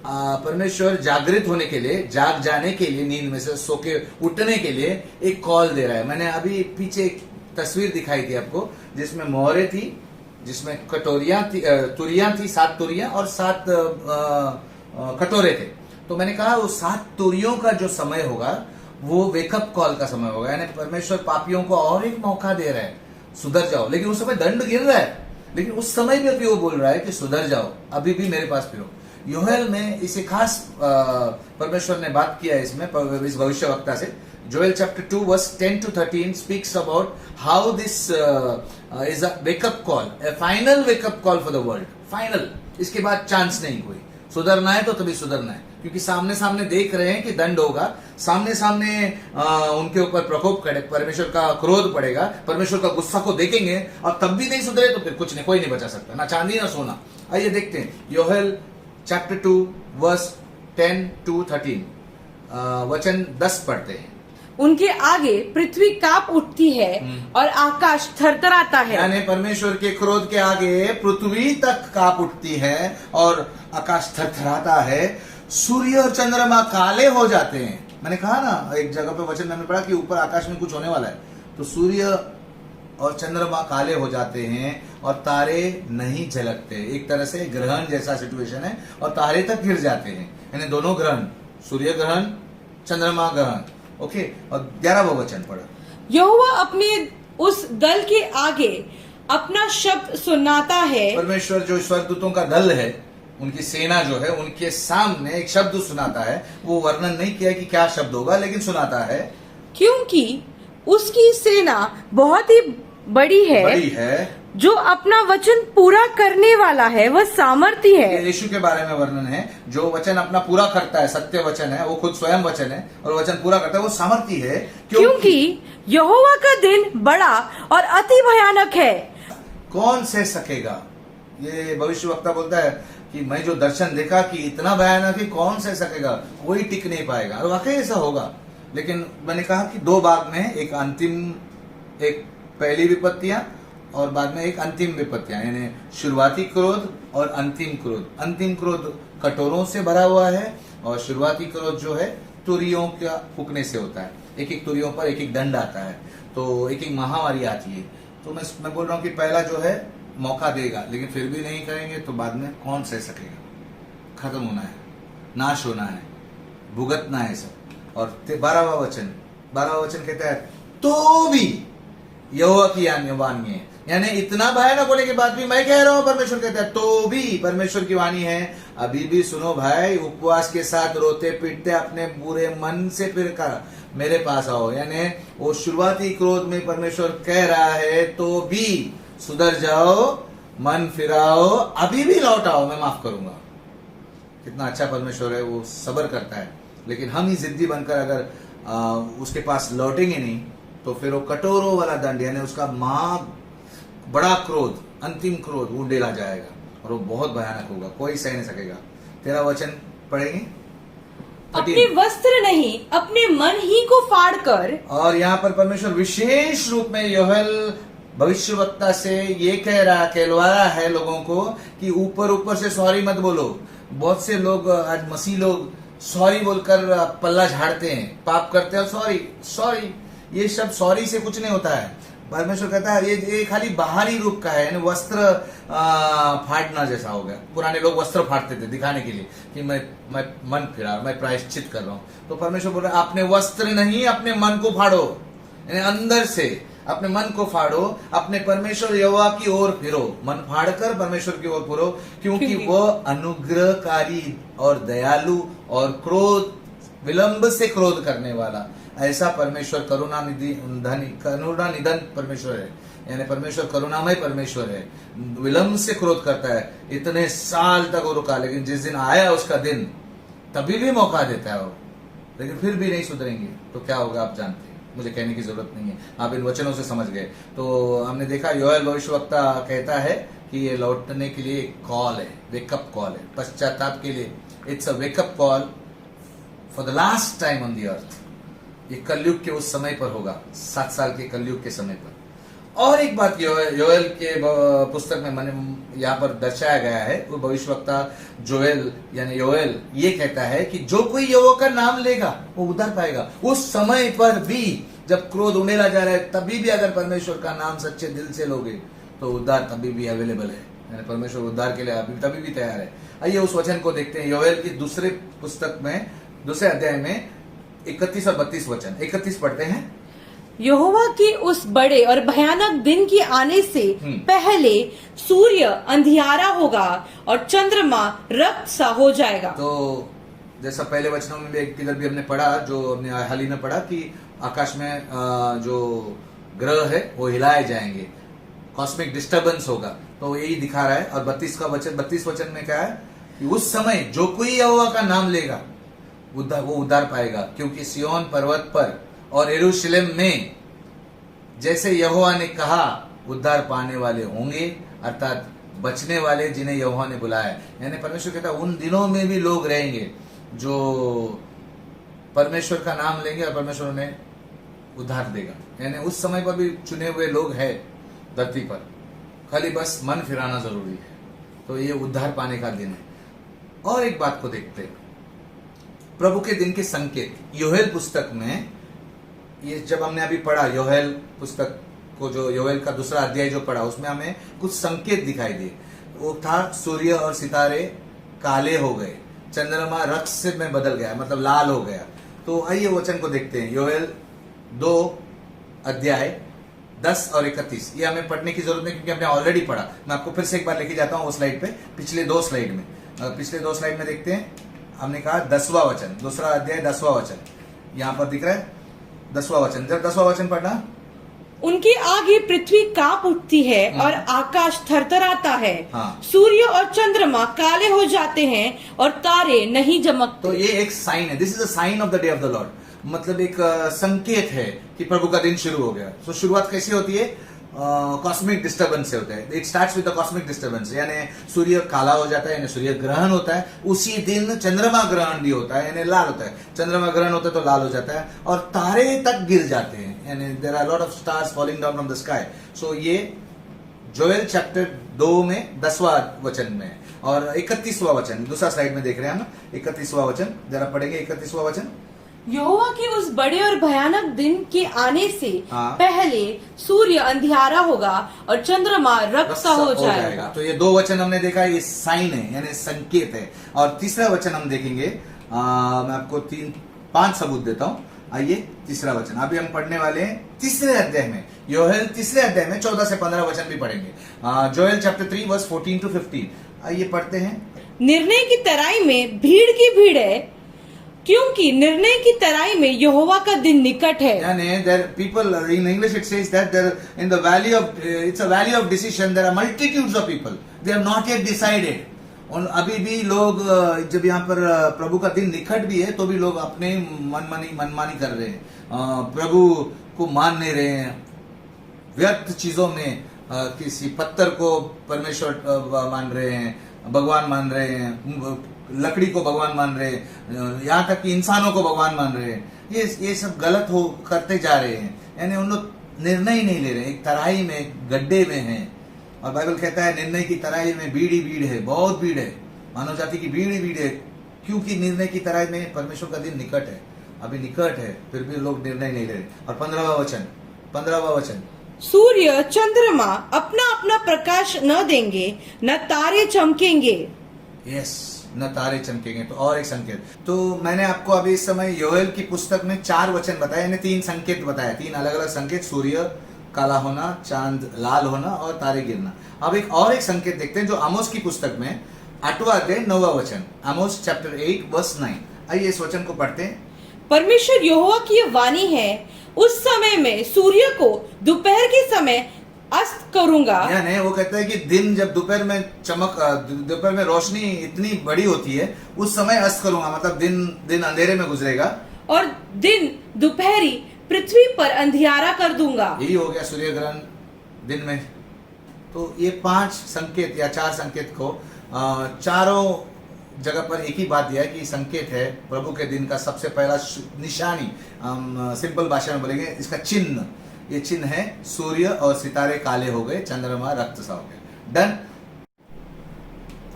परमेश्वर जागृत होने के लिए, जाग जाने के लिए, नींद में से सो के उठने के लिए एक कॉल दे रहा है। मैंने अभी पीछे एक तस्वीर दिखाई थी आपको, जिसमें मोहरे थी, जिसमें कटोरियां थी, तुरियां थी, 7 तुरियां और 7 कटोरे थे। तो मैंने कहा वो 7 तुरियों का जो समय होगा वो वेकअप कॉल का समय होगा। यानी परमेश्वर पापियों को और एक मौका दे रहा है, सुधर जाओ। लेकिन उस समय दंड गिर रहा है, लेकिन उस समय भी अभी वो बोल रहा है कि सुधर जाओ, अभी भी मेरे पास फिरो। योएल में इसे खास परमेश्वर ने बात किया है इसमें, इस भविष्यवक्ता से। Joel chapter 2 verse 10 to 13 speaks about how this is a wake up call, a final wake up call for the world. Final, इसके बाद चांस नहीं कोई। सुधरना है तो तभी सुधरना है, क्योंकि सामने सामने देख रहे हैं कि दंड होगा, सामने सामने उनके ऊपर प्रकोप करे, परमेश्वर का क्रोध पड़ेगा, परमेश्वर का गुस्सा को देखेंगे और तब भी नहीं सुधरे तो फिर कुछ नहीं, कोई नहीं बचा सकता, ना चांदी ना सोना। आइए देखते हैं योएल चैप्टर 2 वर्स 10 to 13, वचन 10 पढ़ते हैं। उनके आगे पृथ्वी कांप उठती है और आकाश थरथराता है। यानी परमेश्वर के क्रोध के आगे पृथ्वी तक कांप उठती है और आकाश थरथराता है। सूर्य और चंद्रमा काले हो जाते हैं। मैंने कहा ना एक जगह पे वचन मैंने पढ़ा कि ऊपर आकाश में कुछ होने वाला है, तो सूर्य और चंद्रमा काले हो जाते हैं और तारे नहीं झलकते। एक तरह से ग्रहण जैसा सिचुएशन है और तारे तक गिर जाते हैं, यानी दोनों ग्रहण, सूर्य ग्रहण, चंद्रमा ग्रहण। ओके, और 11वां वचन पढ़ो। यहोवा अपने उस दल के आगे अपना शब्द सुनाता है। परमेश्वर जो स्वर्गदूतों का दल है, उनकी सेना जो है, उनके सामने एक शब्द सुनाता है। वो वर्णन नहीं किया कि क्या शब्द होगा, लेकिन सुनाता है क्योंकि उसकी सेना बहुत ही बड़ी है, जो अपना वचन पूरा करने वाला है, वह सामर्थी है। यीशु के बारे में वर्णन है, जो वचन अपना पूरा करता है, सत्य वचन है, वो खुद स्वयं वचन है और वचन पूरा करता है, वो सामर्थी है। क्योंकि यहोवा का दिन बड़ा और अति भयानक है। कौन सह सकेगा? ये भविष्यवक्ता बोलता है कि मैं जो दर्शन देखा कि इतना भयानक है, कौन सह सकेगा, कोई टिक नहीं पाएगा। और वाकई ऐसा होगा। लेकिन मैंने कहा कि 2 भाग में, एक अंतिम, एक पहली विपत्तियां और बाद में एक अंतिम विपत्तियां, यानी शुरुआती क्रोध और अंतिम क्रोध। अंतिम क्रोध कटोरों से भरा हुआ है और शुरुआती क्रोध जो है तुरियों का फूकने से होता है। एक एक तुरियों पर एक एक दंड आता है, तो एक एक महामारी आती है। तो मैं बोल रहा हूँ कि पहला जो है मौका देगा, लेकिन फिर भी नहीं करेंगे तो बाद में कौन सह सकेगा? खत्म होना है, नाश होना है, भुगतना है सब। और 12वां वचन कहता है तो भी यहोवा की वाणी है, यानी इतना भयानक होने के बाद भी मैं कह रहा हूं, परमेश्वर कहता है तो भी परमेश्वर की वाणी है, अभी भी सुनो भाई, उपवास के साथ रोते पीटते अपने बुरे मन से फिर कर मेरे पास आओ। यानी वो शुरुआती क्रोध में परमेश्वर कह रहा है तो भी सुधर जाओ, मन फिराओ, अभी भी लौट आओ, मैं माफ करूंगा। कितना अच्छा परमेश्वर है, वो सब्र करता है। लेकिन हम ही जिद्दी बनकर अगर उसके पास लौटेंगे नहीं तो फिर वो कटोरों वाला दंड, यानी उसका बड़ा क्रोध, अंतिम क्रोध, वो डेला जाएगा और वो बहुत भयानक होगा, कोई सह नहीं सकेगा। 13 वचन पढ़ेंगे। अपने वस्त्र नहीं, अपने मन ही को फाड़कर। और यहाँ पर परमेश्वर विशेष रूप में योएल भविष्यवक्ता से ये कहलवा रहा है लोगों को कि ऊपर से सॉरी मत बोलो। बहुत से लोग आज मसीह लोग सॉरी बोलकर पल्ला झाड़ते हैं, पाप करते हैं और सॉरी, ये शब्द सॉरी से कुछ नहीं होता है। परमेश्वर कहता है ये खाली बाहरी रूप का है, यानी वस्त्र फाड़ना जैसा हो गया। पुराने लोग वस्त्र फाड़ते थे दिखाने के लिए कि मैं मन फिरा, मैं प्रायश्चित कर रहा हूं। तो परमेश्वर बोल रहा है अपने वस्त्र नहीं, अपने मन को फाड़ो, यानी अंदर से अपने मन को फाड़ो, अपने परमेश्वर यहोवा की ओर फिरो, मन फाड़कर परमेश्वर की ओर फिरो, क्योंकि वह अनुग्रहकारी और दयालु और क्रोध, विलंब से क्रोध करने वाला, ऐसा परमेश्वर करुणा निधन परमेश्वर है। यानी परमेश्वर करुणामय परमेश्वर है, विलंब से क्रोध करता है। इतने साल तक वो रुका, लेकिन जिस दिन आया उसका दिन, तभी भी मौका देता है वो, लेकिन फिर भी नहीं सुधरेंगे तो क्या होगा आप जानते हैं, मुझे कहने की जरूरत नहीं है, आप इन वचनों से समझ गए। तो हमने देखा योएल भविष्यवक्ता कहता है कि ये लौटने के लिए कॉल है, वेकअप कॉल है, पश्चाताप के लिए। It's a wake up call for the last time on the earth. ये कलयुग के उस समय पर होगा, 7 साल के कलयुग के समय पर। और एक बात योएल के पुस्तक में मैंने यहाँ पर दर्शाया गया है, वो भविष्यवक्ता जोएल यानी योएल ये कहता है कि जो कोई यहोवा का नाम लेगा वो उद्धार पाएगा। उस समय पर भी जब क्रोध उड़ेला जा रहा है, तभी भी अगर परमेश्वर का नाम सच्चे दिल से लोगे तो उद्धार तभी भी अवेलेबल है, यानी परमेश्वर उद्धार के लिए तभी भी तैयार है। आइए उस वचन को देखते हैं, योएल की दूसरे पुस्तक में, दूसरे अध्याय में 31 और 32 वचन। 31 पढ़ते हैं। यहोवा के उस बड़े और भयानक दिन के आने से पहले सूर्य अंधियारा होगा और चंद्रमा रक्त सा हो जाएगा। तो जैसा पहले वचनों में भी किधर भी हमने पढ़ा, जो हमने हाल ही में पढ़ा कि आकाश में जो ग्रह है वो हिलाए जाएंगे, कॉस्मिक डिस्टर्बेंस होगा, तो यही दिखा रहा है। और 32 वचन में क्या है? कि उस समय जो कोई यहोवा का नाम लेगा वो उद्धार पाएगा, क्योंकि सिय्योन पर्वत पर और यरूशलेम में जैसे यहोवा ने कहा उद्धार पाने वाले होंगे, अर्थात बचने वाले जिन्हें यहोवा ने बुलाया। यानी परमेश्वर कहता है उन दिनों में भी लोग रहेंगे जो परमेश्वर का नाम लेंगे और परमेश्वर उन्हें उद्धार देगा। यानी उस समय पर भी चुने हुए लोग हैं धरती पर, खाली बस मन फिराना जरूरी है। तो ये उद्धार पाने का दिन है। और एक बात को देखते हैं, प्रभु के दिन के संकेत। योहेल पुस्तक में, ये जब हमने अभी पढ़ा योहेल पुस्तक को, जो योहेल का दूसरा अध्याय जो पढ़ा, उसमें हमें कुछ संकेत दिखाई दिए। वो था सूर्य और सितारे काले हो गए, चंद्रमा रक्त में बदल गया, मतलब लाल हो गया। तो आइए वचन को देखते हैं। योहेल 2 अध्याय 10 और 31। ये हमें पढ़ने की जरूरत नहीं क्योंकि हमने ऑलरेडी पढ़ा। मैं आपको फिर से एक बार लेके जाता हूँ वो स्लाइड पे, पिछले 2 स्लाइड में। पिछले 2 स्लाइड में देखते हैं, हमने कहा 10वां वचन, दूसरा अध्याय 10वां वचन, यहाँ पर दिख रहा है 10वां वचन। जब 10वां वचन पढ़ना। उनके आगे पृथ्वी कांप उठती है और आकाश थरथराता है। हाँ। सूर्य और चंद्रमा काले हो जाते हैं और तारे नहीं चमकते। तो ये एक साइन है, this is a sign of the day of the Lord, मतलब एक संकेत है कि प्रभु का दिन शुरू हो गया। तो शुरुआत कैसी होती है? कॉस्मिक डिस्टर्बेंस से होता है। It starts with the cosmic disturbance, यानी सूर्य काला हो जाता है, यानी सूर्य ग्रहण होता है। उसी दिन चंद्रमा ग्रहण भी होता है, यानी लाल होता है। चंद्रमा ग्रहण होता है तो लाल हो जाता है और तारे तक गिर जाते हैं, यानी there are lot of stars falling down from the sky. So ये जोएल चैप्टर 2 में 10वां वचन में, और 31वां वचन दूसरा स्लाइड में देख रहे हैं हम। 31वां वचन जरा पढ़ेंगे। 31वां वचन, यहोवा के उस बड़े और भयानक दिन के आने से हाँ। पहले सूर्य अंधियारा होगा और चंद्रमा रक्त सा हो जाएगा। तो ये 2 वचन हमने देखा, ये साइन है यानी संकेत है। और तीसरा वचन हम देखेंगे, मैं आपको 5 सबूत देता हूं। आइए तीसरा वचन अभी हम पढ़ने वाले हैं तीसरे अध्याय में। योहेल तीसरे अध्याय में 14 से 15 वचन भी पढ़ेंगे। Joel chapter 3 verse 14 to 15। आइए पढ़ते हैं। निर्णय की तराई में भीड़ की भीड़ है, क्योंकि निर्णय की तराई में यहोवा का दिन निकट है। यानी there people in English it says that there in the valley of it's a valley of decision, there are multitudes of people, they have not yet decided। और अभी भी लोग, जब यहाँ पर प्रभु का दिन निकट भी है तो भी लोग अपने मनमानी कर रहे हैं, प्रभु को मान नहीं रहे हैं, व्यर्थ चीजों में किसी पत्थर को परमेश्वर मान रहे हैं, भगवान मान रहे हैं, लकड़ी को भगवान मान रहे हैं, यहाँ तक कि इंसानों को भगवान मान रहे हैं। ये सब गलत हो करते जा रहे हैं, यानी उन लोग निर्णय नहीं ले रहे, एक तराई में गड्ढे में हैं। और बाइबल कहता है निर्णय की तराई में भीड़ ही भीड़ है, बहुत भीड़ है, मानव जाति की भीड़ ही भीड़ है, क्योंकि निर्णय की तराई में परमेश्वर का दिन निकट है, अभी निकट है, फिर भी लोग निर्णय नहीं ले रहे। और 15वां वचन, सूर्य चंद्रमा अपना अपना प्रकाश न देंगे, न तारे चमकेंगे। यस, न तारे चमकेंगे। तो और एक संकेत, तो मैंने आपको अभी इस समय योएल की पुस्तक में 4 वचन बताए, यानी 3 संकेत बताया, 3 अलग अलग संकेत, सूर्य काला होना, चांद लाल होना और तारे गिरना। अब एक और एक संकेत देखते हैं जो आमोस की पुस्तक में 8वां अध्याय 9वां वचन, आमोस चैप्टर 8 वर्स 9। आइए इस वचन को पढ़ते हैं। परमेश्वर यहोवा की यह वाणी है, उस समय में सूर्य को दोपहर के समय अस्त करूंगा। यानी वो कहता है कि दिन जब दोपहर में रोशनी इतनी बड़ी होती है, उस समय अस्त करूंगा, मतलब दिन अंधेरे में गुजरेगा और दिन दोपहरी पृथ्वी पर अंधियारा कर दूंगा। यही हो गया सूर्य ग्रहण दिन में। तो ये 5 संकेत या 4 संकेत को चारों जगह पर एक ही बात दिया है कि संकेत है प्रभु के दिन का। सबसे पहला निशानी, सिंपल भाषा में बोलेंगे, इसका चिन्ह, ये चिन्ह है सूर्य और सितारे काले हो गए, चंद्रमा रक्त सा हो गया। डन।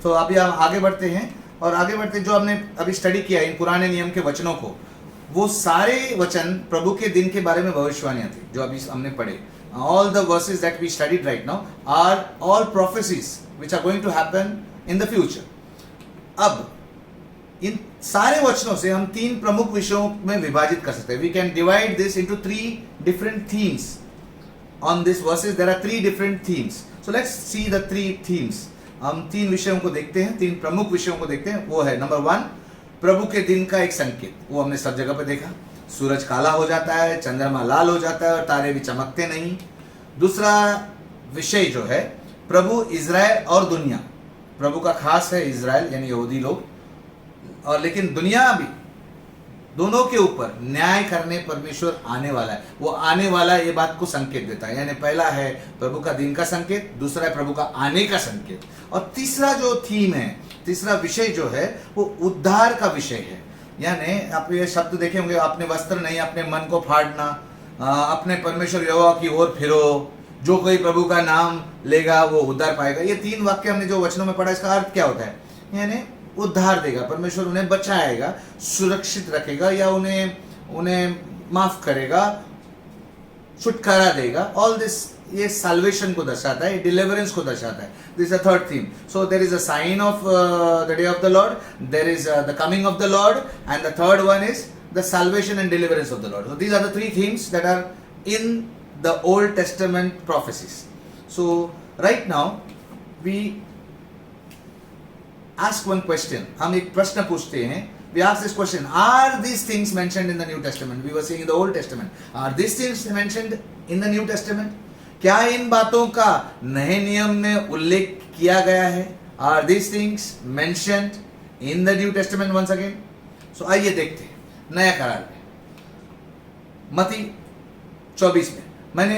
तो अभी हम आगे बढ़ते हैं, और आगे बढ़ते जो हमने अभी स्टडी किया इन पुराने नियम के वचनों को, वो सारे वचन प्रभु के दिन के बारे में भविष्यवाणियां थी जो अभी हमने पढ़े। All the verses that we studied right now are all prophecies which are going to happen in the future. अब इन सारे वचनों से हम 3 प्रमुख विषयों में विभाजित कर सकते हैं। We can divide this into 3 different themes. On this verses there are 3 different themes. So let's see the 3 themes. हम 3 विषयों को देखते हैं, 3 प्रमुख विषयों को देखते हैं। वो है नंबर 1, प्रभु के दिन का एक संकेत। वो हमने सब जगह पे देखा, सूरज काला हो जाता है, चंद्रमा लाल हो जाता है और तारे भी चमकते नहीं। दूसरा विषय जो है प्रभु इजराइल और दुनिया प्रभु का खास है इजराइल यानी यहूदी लोग, और लेकिन दुनिया भी दोनों के ऊपर न्याय करने परमेश्वर आने वाला है। वो आने वाला ये बात को संकेत देता है, यानी पहला है प्रभु का दिन का संकेत, दूसरा है प्रभु का आने का संकेत, और तीसरा जो थीम है, तीसरा विषय जो है वो उद्धार का विषय है। यानी आप ये शब्द देखे होंगे, अपने वस्त्र नहीं अपने मन को फाड़ना, अपने परमेश्वर यहोवा की ओर फिरो, जो कोई प्रभु का नाम लेगा वो उद्धार पाएगा। ये तीन वाक्य हमने जो वचनों में पढ़ा, इसका अर्थ क्या होता है? यानी उद्धार देगा परमेश्वर, उन्हें बचाएगा, सुरक्षित रखेगा, या उन्हें माफ करेगा, छुटकारा देगा। ऑल दिस ये साल्वेशन को दर्शाता है, डिलीवरेंस को दर्शाता है। This is the third theme. So there is a sign of the day of the Lord, there is the coming of the Lord, and the third one is the salvation and deliverance of the Lord. So these are the three themes that are in the Old Testament prophecies. So right now we ask one question. हम एक प्रश्न पूछते हैं. We ask this question: Are these things mentioned in the New Testament? We were saying in the Old Testament. Are these things mentioned in the New Testament? क्या इन बातों का नए नियम में उल्लेख किया गया है? Are these things mentioned in the New Testament once again? So आइए देखते हैं नया करार में मत्ती 24 में। मैंने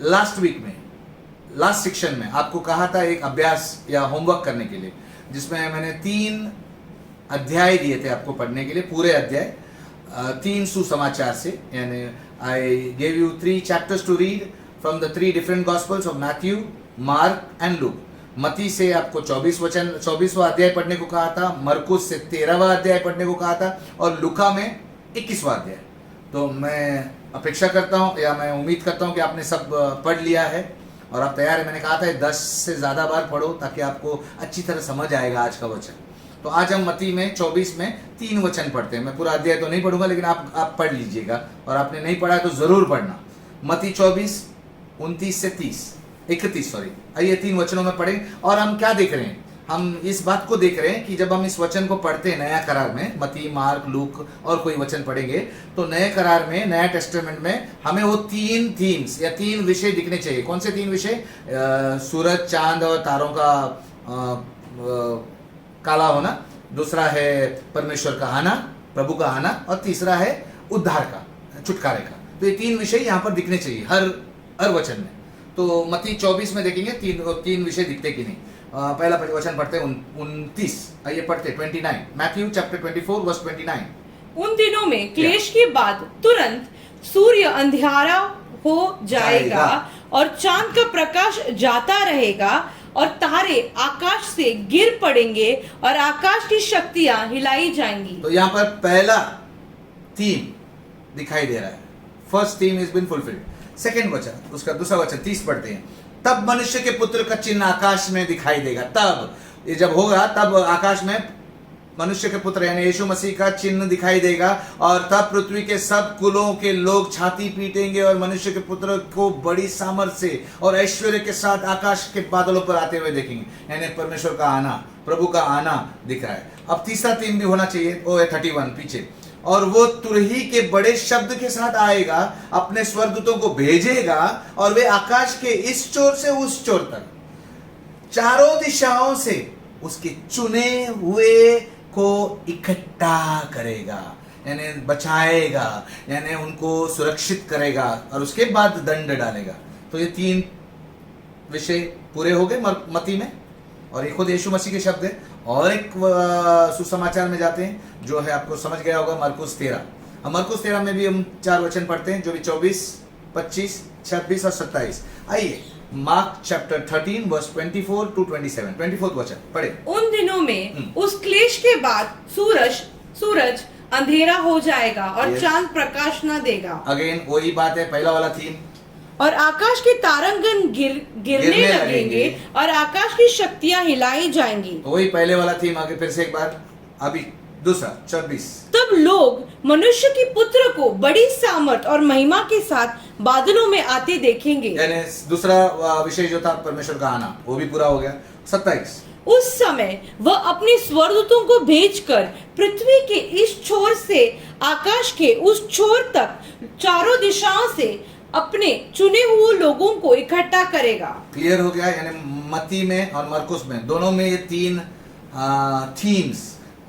लास्ट सेक्शन में आपको कहा था एक अभ्यास या होमवर्क करने के लिए, जिसमें मैंने 3 अध्याय दिए थे आपको पढ़ने के लिए, पूरे अध्याय 3 सुसमाचार से। यानी I gave you 3 chapters to read from the 3 different gospels of Matthew, Mark and Luke. मत्ती से आपको 24वां अध्याय पढ़ने को कहा था, मरकुस से 13वां अध्याय पढ़ने को कहा था, और लूका में 21वां अध्याय। तो मैं अपेक्षा करता हूं या मैं उम्मीद करता हूं कि आपने सब पढ़ लिया है और आप तैयार है। मैंने कहा था 10 से ज़्यादा बार पढ़ो ताकि आपको अच्छी तरह समझ आएगा आज का वचन। तो आज हम मत्ती में 24 में 3 वचन पढ़ते हैं। मैं पूरा अध्याय तो नहीं पढ़ूंगा, लेकिन आप पढ़ लीजिएगा, और आपने नहीं पढ़ा है तो ज़रूर पढ़ना। मत्ती 24 29 से 31 आइए 3 वचनों में पढ़ें। और हम क्या देख रहे हैं? हम इस बात को देख रहे हैं कि जब हम इस वचन को पढ़ते हैं नया करार में, मत्ती, मार्क, लूक और कोई वचन पढ़ेंगे, तो नए करार में, नया टेस्टामेंट में हमें वो 3 थीम्स या 3 विषय दिखने चाहिए। कौन से 3 विषय? सूरज, चांद और तारों का काला होना, दूसरा है परमेश्वर का आना, प्रभु का आना, और तीसरा है उद्धार का, छुटकारे का। तो ये 3 विषय यहाँ पर दिखने चाहिए हर वचन में। तो मत्ती 24 में देखेंगे 3 विषय दिखते कि नहीं। पहला वचन पढ़ते हैं 29। आइए पढ़ते 29, मैथ्यू चैप्टर 24 वर्स 29। उन दिनों में क्लेश के बाद तुरंत सूर्य अंधियारा हो जाएगा और चांद का प्रकाश जाता रहेगा और तारे आकाश से गिर पड़ेंगे और आकाश की शक्तियां हिलाई जाएंगी। तो यहाँ पर पहला थीम दिखाई दे रहा है। First theme is been fulfilled. Second वचन, उसका दूसरा वचन 30 पढ़ते हैं। तब मनुष्य के पुत्र का चिन्ह आकाश में दिखाई देगा। तब ये जब होगा, तब आकाश में मनुष्य के पुत्र यानी यीशु मसीह का चिन्ह दिखाई देगा, और तब पृथ्वी के सब कुलों के लोग छाती पीटेंगे और मनुष्य के पुत्र को बड़ी सामर्थ से और ऐश्वर्य के साथ आकाश के बादलों पर आते हुए देखेंगे। यानी परमेश्वर का आना, प्रभु का आना दिख रहा है। अब तीसरा थीम भी होना चाहिए, वो है 31 पीछे। और वो तुरही के बड़े शब्द के साथ आएगा, अपने स्वर्गदूतों को भेजेगा, और वे आकाश के इस चोर से उस चोर तक चारों दिशाओं से उसके चुने हुए को इकट्ठा करेगा, यानी बचाएगा, यानी उनको सुरक्षित करेगा, और उसके बाद दंड डालेगा। तो ये 3 विषय पूरे हो गए मत्ती में, और ये खुद यीशु मसीह के शब्द है। और एक सुसमाचार में जाते हैं जो है, आपको समझ गया होगा, मरकुस 13। मरकुस 13 में भी हम 4 वचन पढ़ते हैं, जो भी 24, 25, 26 और 27। आइए मार्क चैप्टर 13 वर्स 24 to 27, 24 वचन पढ़े। उन दिनों में उस क्लेश के बाद सूरज अंधेरा हो जाएगा और चांद प्रकाश न देगा। अगेन वही बात है, पहला वाला थीम। और आकाश के तारंगन गिरने लगेंगे और आकाश की शक्तियां हिलाई जाएंगी। तो वही पहले वाला थीम। आगे फिर से एक बार, अभी दूसरा 26। तब लोग मनुष्य के पुत्र को बड़ी सामर्थ और महिमा के साथ बादलों में आते देखेंगे। यानी दूसरा विषय जो था परमेश्वर का आना, वो भी पूरा हो गया। 27। उस समय वह अपने स्वर्गदूतों को भेजकर पृथ्वी के इस छोर से आकाश के उस छोर तक चारों दिशाओं से अपने चुने हुए लोगों को इकट्ठा करेगा। क्लियर हो गया? यानी मत्ती में और मरकुस में, दोनों में ये तीन थीम्स,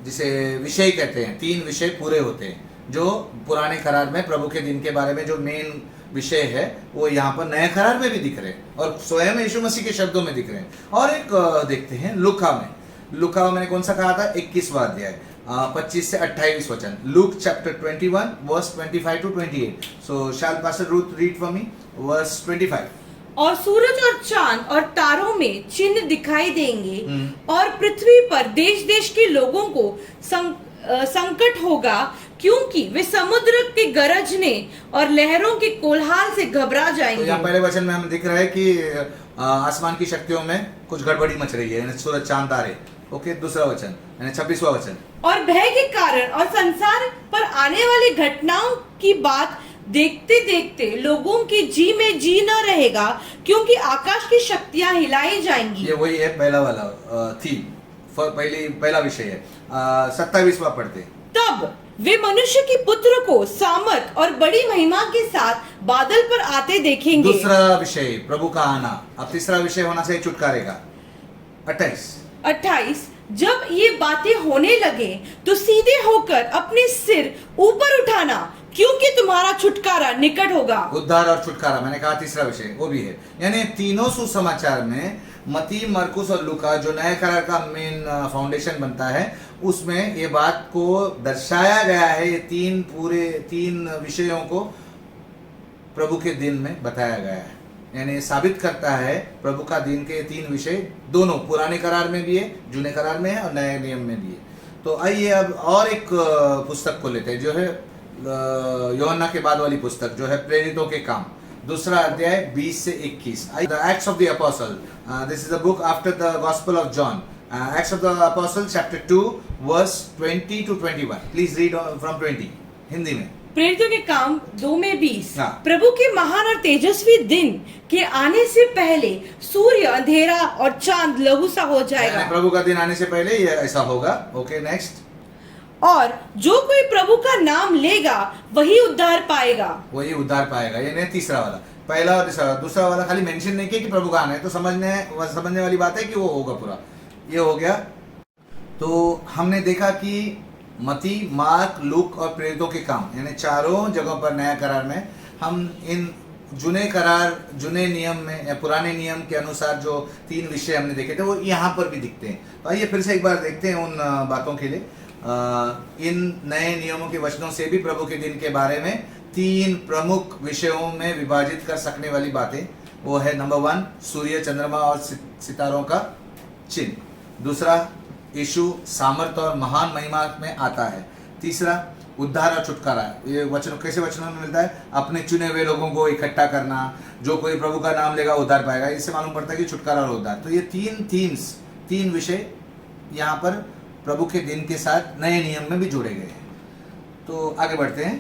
जिसे विषय कहते हैं, तीन विषय पूरे होते हैं जो पुराने करार में प्रभु के दिन के बारे में जो मेन विषय है वो यहाँ पर नए करार में भी दिख रहे हैं और स्वयं यीशु मसीह के शब्दों में दिख रहे हैं। और एक देखते हैं लूका में। लूका मैंने कौन सा कहा था, 21वां अध्याय 25 से 28 वचन। Luke chapter 21 verse 25 to 28। So shall pastor Ruth read for me verse 25। और सूरज और चांद और तारों में चिन्ह दिखाई देंगे और पृथ्वी पर देश देश के लोगों को संकट होगा, क्योंकि वे समुद्र के गरजने और लहरों के कोलाहल से घबरा जाएंगे। तो यहाँ पहले वचन में हमें दिख रहा है कि आसमान की शक्तियों में कुछ गड़बड़ी मच रही है, सूरज चांद तारे। ओके, दूसरा वचन यानी 26वां वचन। और भय के कारण और संसार पर आने वाली घटनाओं की बात देखते देखते लोगों के जी में जी न रहेगा, क्योंकि आकाश की शक्तियां हिलाई जाएंगी। ये वही है पहला वाला थीम, पहला विषय है। 27वां पढ़ते। तब वे मनुष्य के पुत्र को सामर्थ और बड़ी महिमा के साथ बादल पर आते देखेंगे। दूसरा विषय प्रभु का आना। अब तीसरा विषय होना चाहिए छुटकारे का। 28। जब ये बातें होने लगे तो सीधे होकर अपने सिर ऊपर उठाना, क्योंकि तुम्हारा छुटकारा निकट होगा। उद्धार और छुटकारा, मैंने कहा तीसरा विषय वो भी है। यानी तीनों सुसमाचार में मत्ती, मरकुस और लूका जो नए करार का मेन फाउंडेशन बनता है, उसमें ये बात को दर्शाया गया है। ये तीन विषयों को प्रभु के दिन में बताया गया है। यानी साबित करता है प्रभु का दिन के तीन विषय दोनों पुराने करार में भी है, जूने करार में है और नए नियम में भी है। तो आइए अब और एक पुस्तक को लेते हैं जो है यूहन्ना के बाद वाली पुस्तक जो है प्रेरितों के काम, दूसरा अध्याय 20 से 21। The Acts of the apostle, this is the book after the gospel of John. Acts of the apostle chapter 2 verse 20 to 21। Please read from 20 Hindi में। प्रेरितों के काम 2 में 20। हाँ। प्रभु के महान और तेजस्वी दिन के आने से पहले सूर्य अंधेरा और चांद लहू सा हो जाएगा। प्रभु का दिन आने से पहले ये ऐसा होगा। Okay, next. और जो कोई प्रभु का नाम लेगा वही उद्धार पाएगा। वही उद्धार पाएगा। ये नहीं तीसरा वाला, पहला और तीसरा। दूसरा वाला खाली मेंशन नहीं किया कि प्रभु का आना है, तो समझने वाली बात है कि वो होगा पूरा। ये हो गया। तो हमने देखा कि मत्ती, मार्क, लूक और प्रेरितों के काम यानी चारों जगहों पर नया करार में हम इन जुने नियम में या पुराने नियम के अनुसार जो तीन विषय हमने देखे थे वो यहाँ पर भी दिखते हैं। तो आइए फिर से एक बार देखते हैं उन बातों के लिए। इन नए नियमों के वचनों से भी प्रभु के दिन के बारे में तीन प्रमुख विषयों में विभाजित कर सकने वाली बातें वो है, नंबर 1 सूर्य, चंद्रमा और सितारों का चिन्ह। दूसरा, यीशु सामर्थ और महान महिमा में आता है। तीसरा, उद्धार और छुटकारा। ये वचन कैसे वचनों में मिलता है? अपने चुने हुए लोगों को इकट्ठा करना, जो कोई प्रभु का नाम लेगा उद्धार पाएगा। इससे मालूम पड़ता है कि छुटकारा और उद्धार। तो ये तीन विषय यहाँ पर प्रभु के दिन के साथ नए नियम में भी जोड़े गए हैं। तो आगे बढ़ते हैं।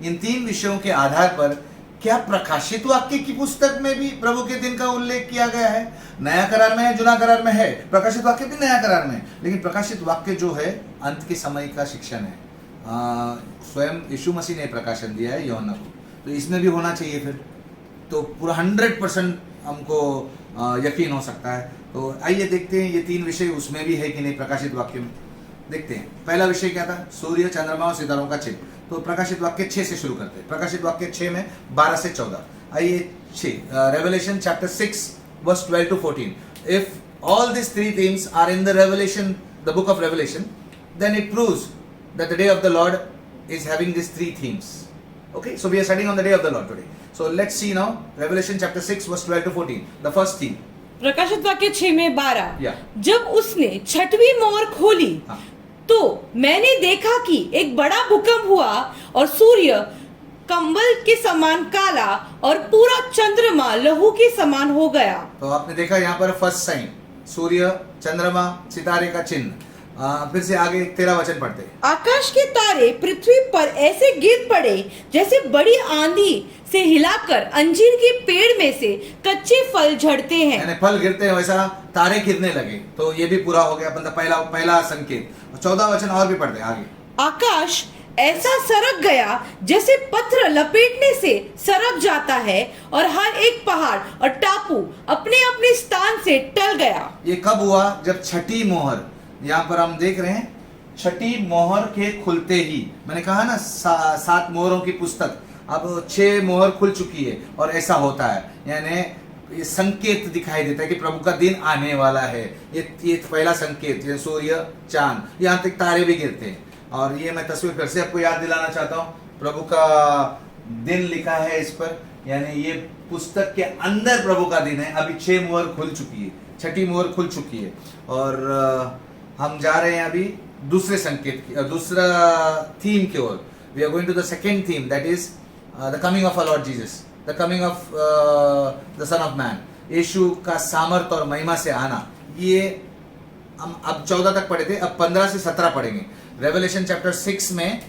इन तीन विषयों के आधार पर क्या प्रकाशित वाक्य की पुस्तक में भी प्रभु के दिन का उल्लेख किया गया है? नया करार में है, जुना करार में है, प्रकाशित वाक्य भी नया करार में, लेकिन प्रकाशित वाक्य जो है अंत के समय का शिक्षण है। स्वयं यीशु मसीह ने प्रकाशन दिया है यूहन्ना को, तो इसमें भी होना चाहिए फिर तो पूरा 100% हमको यकीन हो सकता है। तो आइए देखते हैं ये तीन विषय उसमें भी है कि नहीं प्रकाशित वाक्य में। देखते हैं। पहला विषय क्या था? सूर्य, चंद्रमा और सितारों का चिन्ह। तो प्रकाशित वाक्य 6 से शुरू करते हैं। प्रकाशित वाक्य 6 में 12 से 14। आइए 6, Revelation chapter 6 verse 12 to 14। If all this three things are in the Revelation, the book of Revelation, then it proves that the day of the Lord is having these three themes. Okay, so we are studying on the day of the Lord today. So let's see now Revelation chapter 6 verse 12 to 14. The first theme. प्रकाशित वाक्य 6 में 12। Yeah. जब उसने छठवीं मोहर खोली तो मैंने देखा कि एक बड़ा भूकंप हुआ और सूर्य कंबल के समान काला और पूरा चंद्रमा लहू के समान हो गया। तो आपने देखा यहाँ पर फर्स्ट साइन, सूर्य, चंद्रमा, सितारे का चिन्ह। फिर से आगे 13 वचन पढ़ते हैं। आकाश के तारे पृथ्वी पर ऐसे गिर पड़े जैसे बड़ी आंधी से हिलाकर अंजीर के पेड़ में से कच्चे फल झड़ते हैं। यानी फल गिरते हैं वैसा तारे गिरने लगे। तो ये भी पूरा हो गया, मतलब पहला संकेत। 14 वचन और भी पढ़ते हैं आगे। आकाश ऐसा सरक गया जैसे पत्थर लपेटने से सरक जाता है और हर एक पहाड़ और टापू अपने अपने स्थान से टल गया। ये कब हुआ? जब छठी मोहर, यहाँ पर हम देख रहे हैं, छठी मोहर के खुलते ही, मैंने कहा ना 7 मोहरों की पुस्तक, अब 6 मोहर खुल चुकी है और ऐसा होता है, यानी ये संकेत दिखाई देता है कि प्रभु का दिन आने वाला है। ये पहला संकेत, ये सूर्य, चांद, यहाँ तक तारे भी गिरते हैं। और ये मैं तस्वीर फिर से आपको याद दिलाना चाहता हूँ, प्रभु का दिन लिखा है इस पर, यानी ये पुस्तक के अंदर प्रभु का दिन है। अभी 6 मोहर खुल चुकी है, छठी मोहर खुल चुकी है और हम जा रहे हैं अभी दूसरे संकेत की, दूसरा थीम की ओर। We are going to the second theme, that is the coming of our Lord Jesus, the coming of the son of man. यीशु का सामर्थ और महिमा से आना। ये हम अब 14 तक पढ़े थे, अब 15 से 17 पढ़ेंगे। रेवलेशन चैप्टर 6 में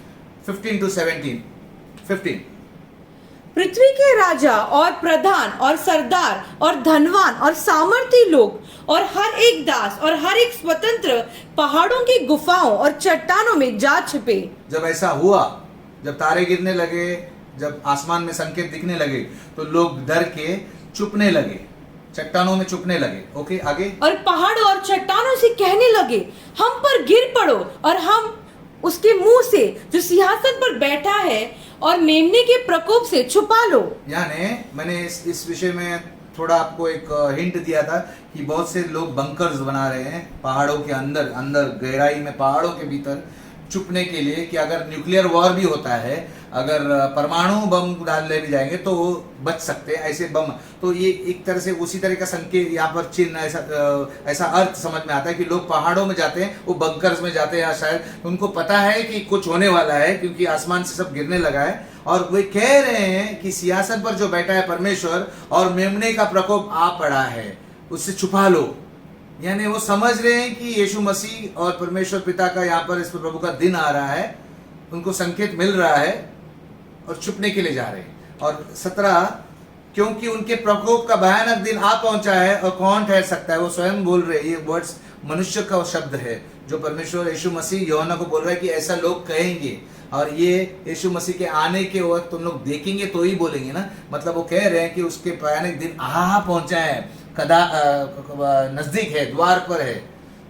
15 to 17। 15 पृथ्वी के राजा और प्रधान और सरदार और धनवान और सामर्थी लोग और हर एक दास और हर एक स्वतंत्र पहाड़ों की गुफाओं और चट्टानों में जा छिपे। जब ऐसा हुआ, जब तारे गिरने लगे, जब आसमान में संकेत दिखने लगे, तो लोग डर के चुपने लगे, चट्टानों में चुपने लगे। ओके, आगे। और पहाड़ और चट्टानों से कहने लगे, हम पर गिर पड़ो और हम उसके मुंह से जो सिंहासन पर बैठा है और मेमने के प्रकोप से छुपा लो। यानी मैंने इस विषय में थोड़ा आपको एक हिंट दिया था कि बहुत से लोग बंकर्स बना रहे हैं पहाड़ों के अंदर, गहराई में, पहाड़ों के भीतर छुपने के लिए, कि अगर न्यूक्लियर वॉर भी होता है, अगर परमाणु बम डालने भी जाएंगे तो वो बच सकते हैं ऐसे बम। तो ये एक तरह से उसी तरह का संकेत यहाँ पर चिन्ह, ऐसा अर्थ समझ में आता है कि लोग पहाड़ों में जाते हैं, वो बंकर्स में जाते हैं, शायद उनको पता है कि कुछ होने वाला है क्योंकि आसमान से सब गिरने लगा है। और वे कह रहे हैं कि सिंहासन पर जो बैठा है परमेश्वर और मेमने का प्रकोप आ पड़ा है, उससे छुपा लो। यानी वो समझ रहे हैं कि यीशु मसीह और परमेश्वर पिता का यहाँ पर इस प्रभु का दिन आ रहा है, उनको संकेत मिल रहा है और छुपने के लिए जा रहे हैं। और 17, क्योंकि उनके प्रकोप का भयानक दिन आ पहुंचा है और कौन ठहर सकता है। वो स्वयं बोल रहे हैं, ये वर्ड्स मनुष्य का शब्द है जो परमेश्वर यीशु मसीह यूहन्ना को बोल रहा है कि ऐसा लोग कहेंगे। और ये यीशु मसीह के आने के वक्त तुम लोग देखेंगे तो ही बोलेंगे ना, मतलब वो कह रहे हैं कि उसके भयानक दिन आ पहुंचा है, कदा नजदीक है, द्वार पर है।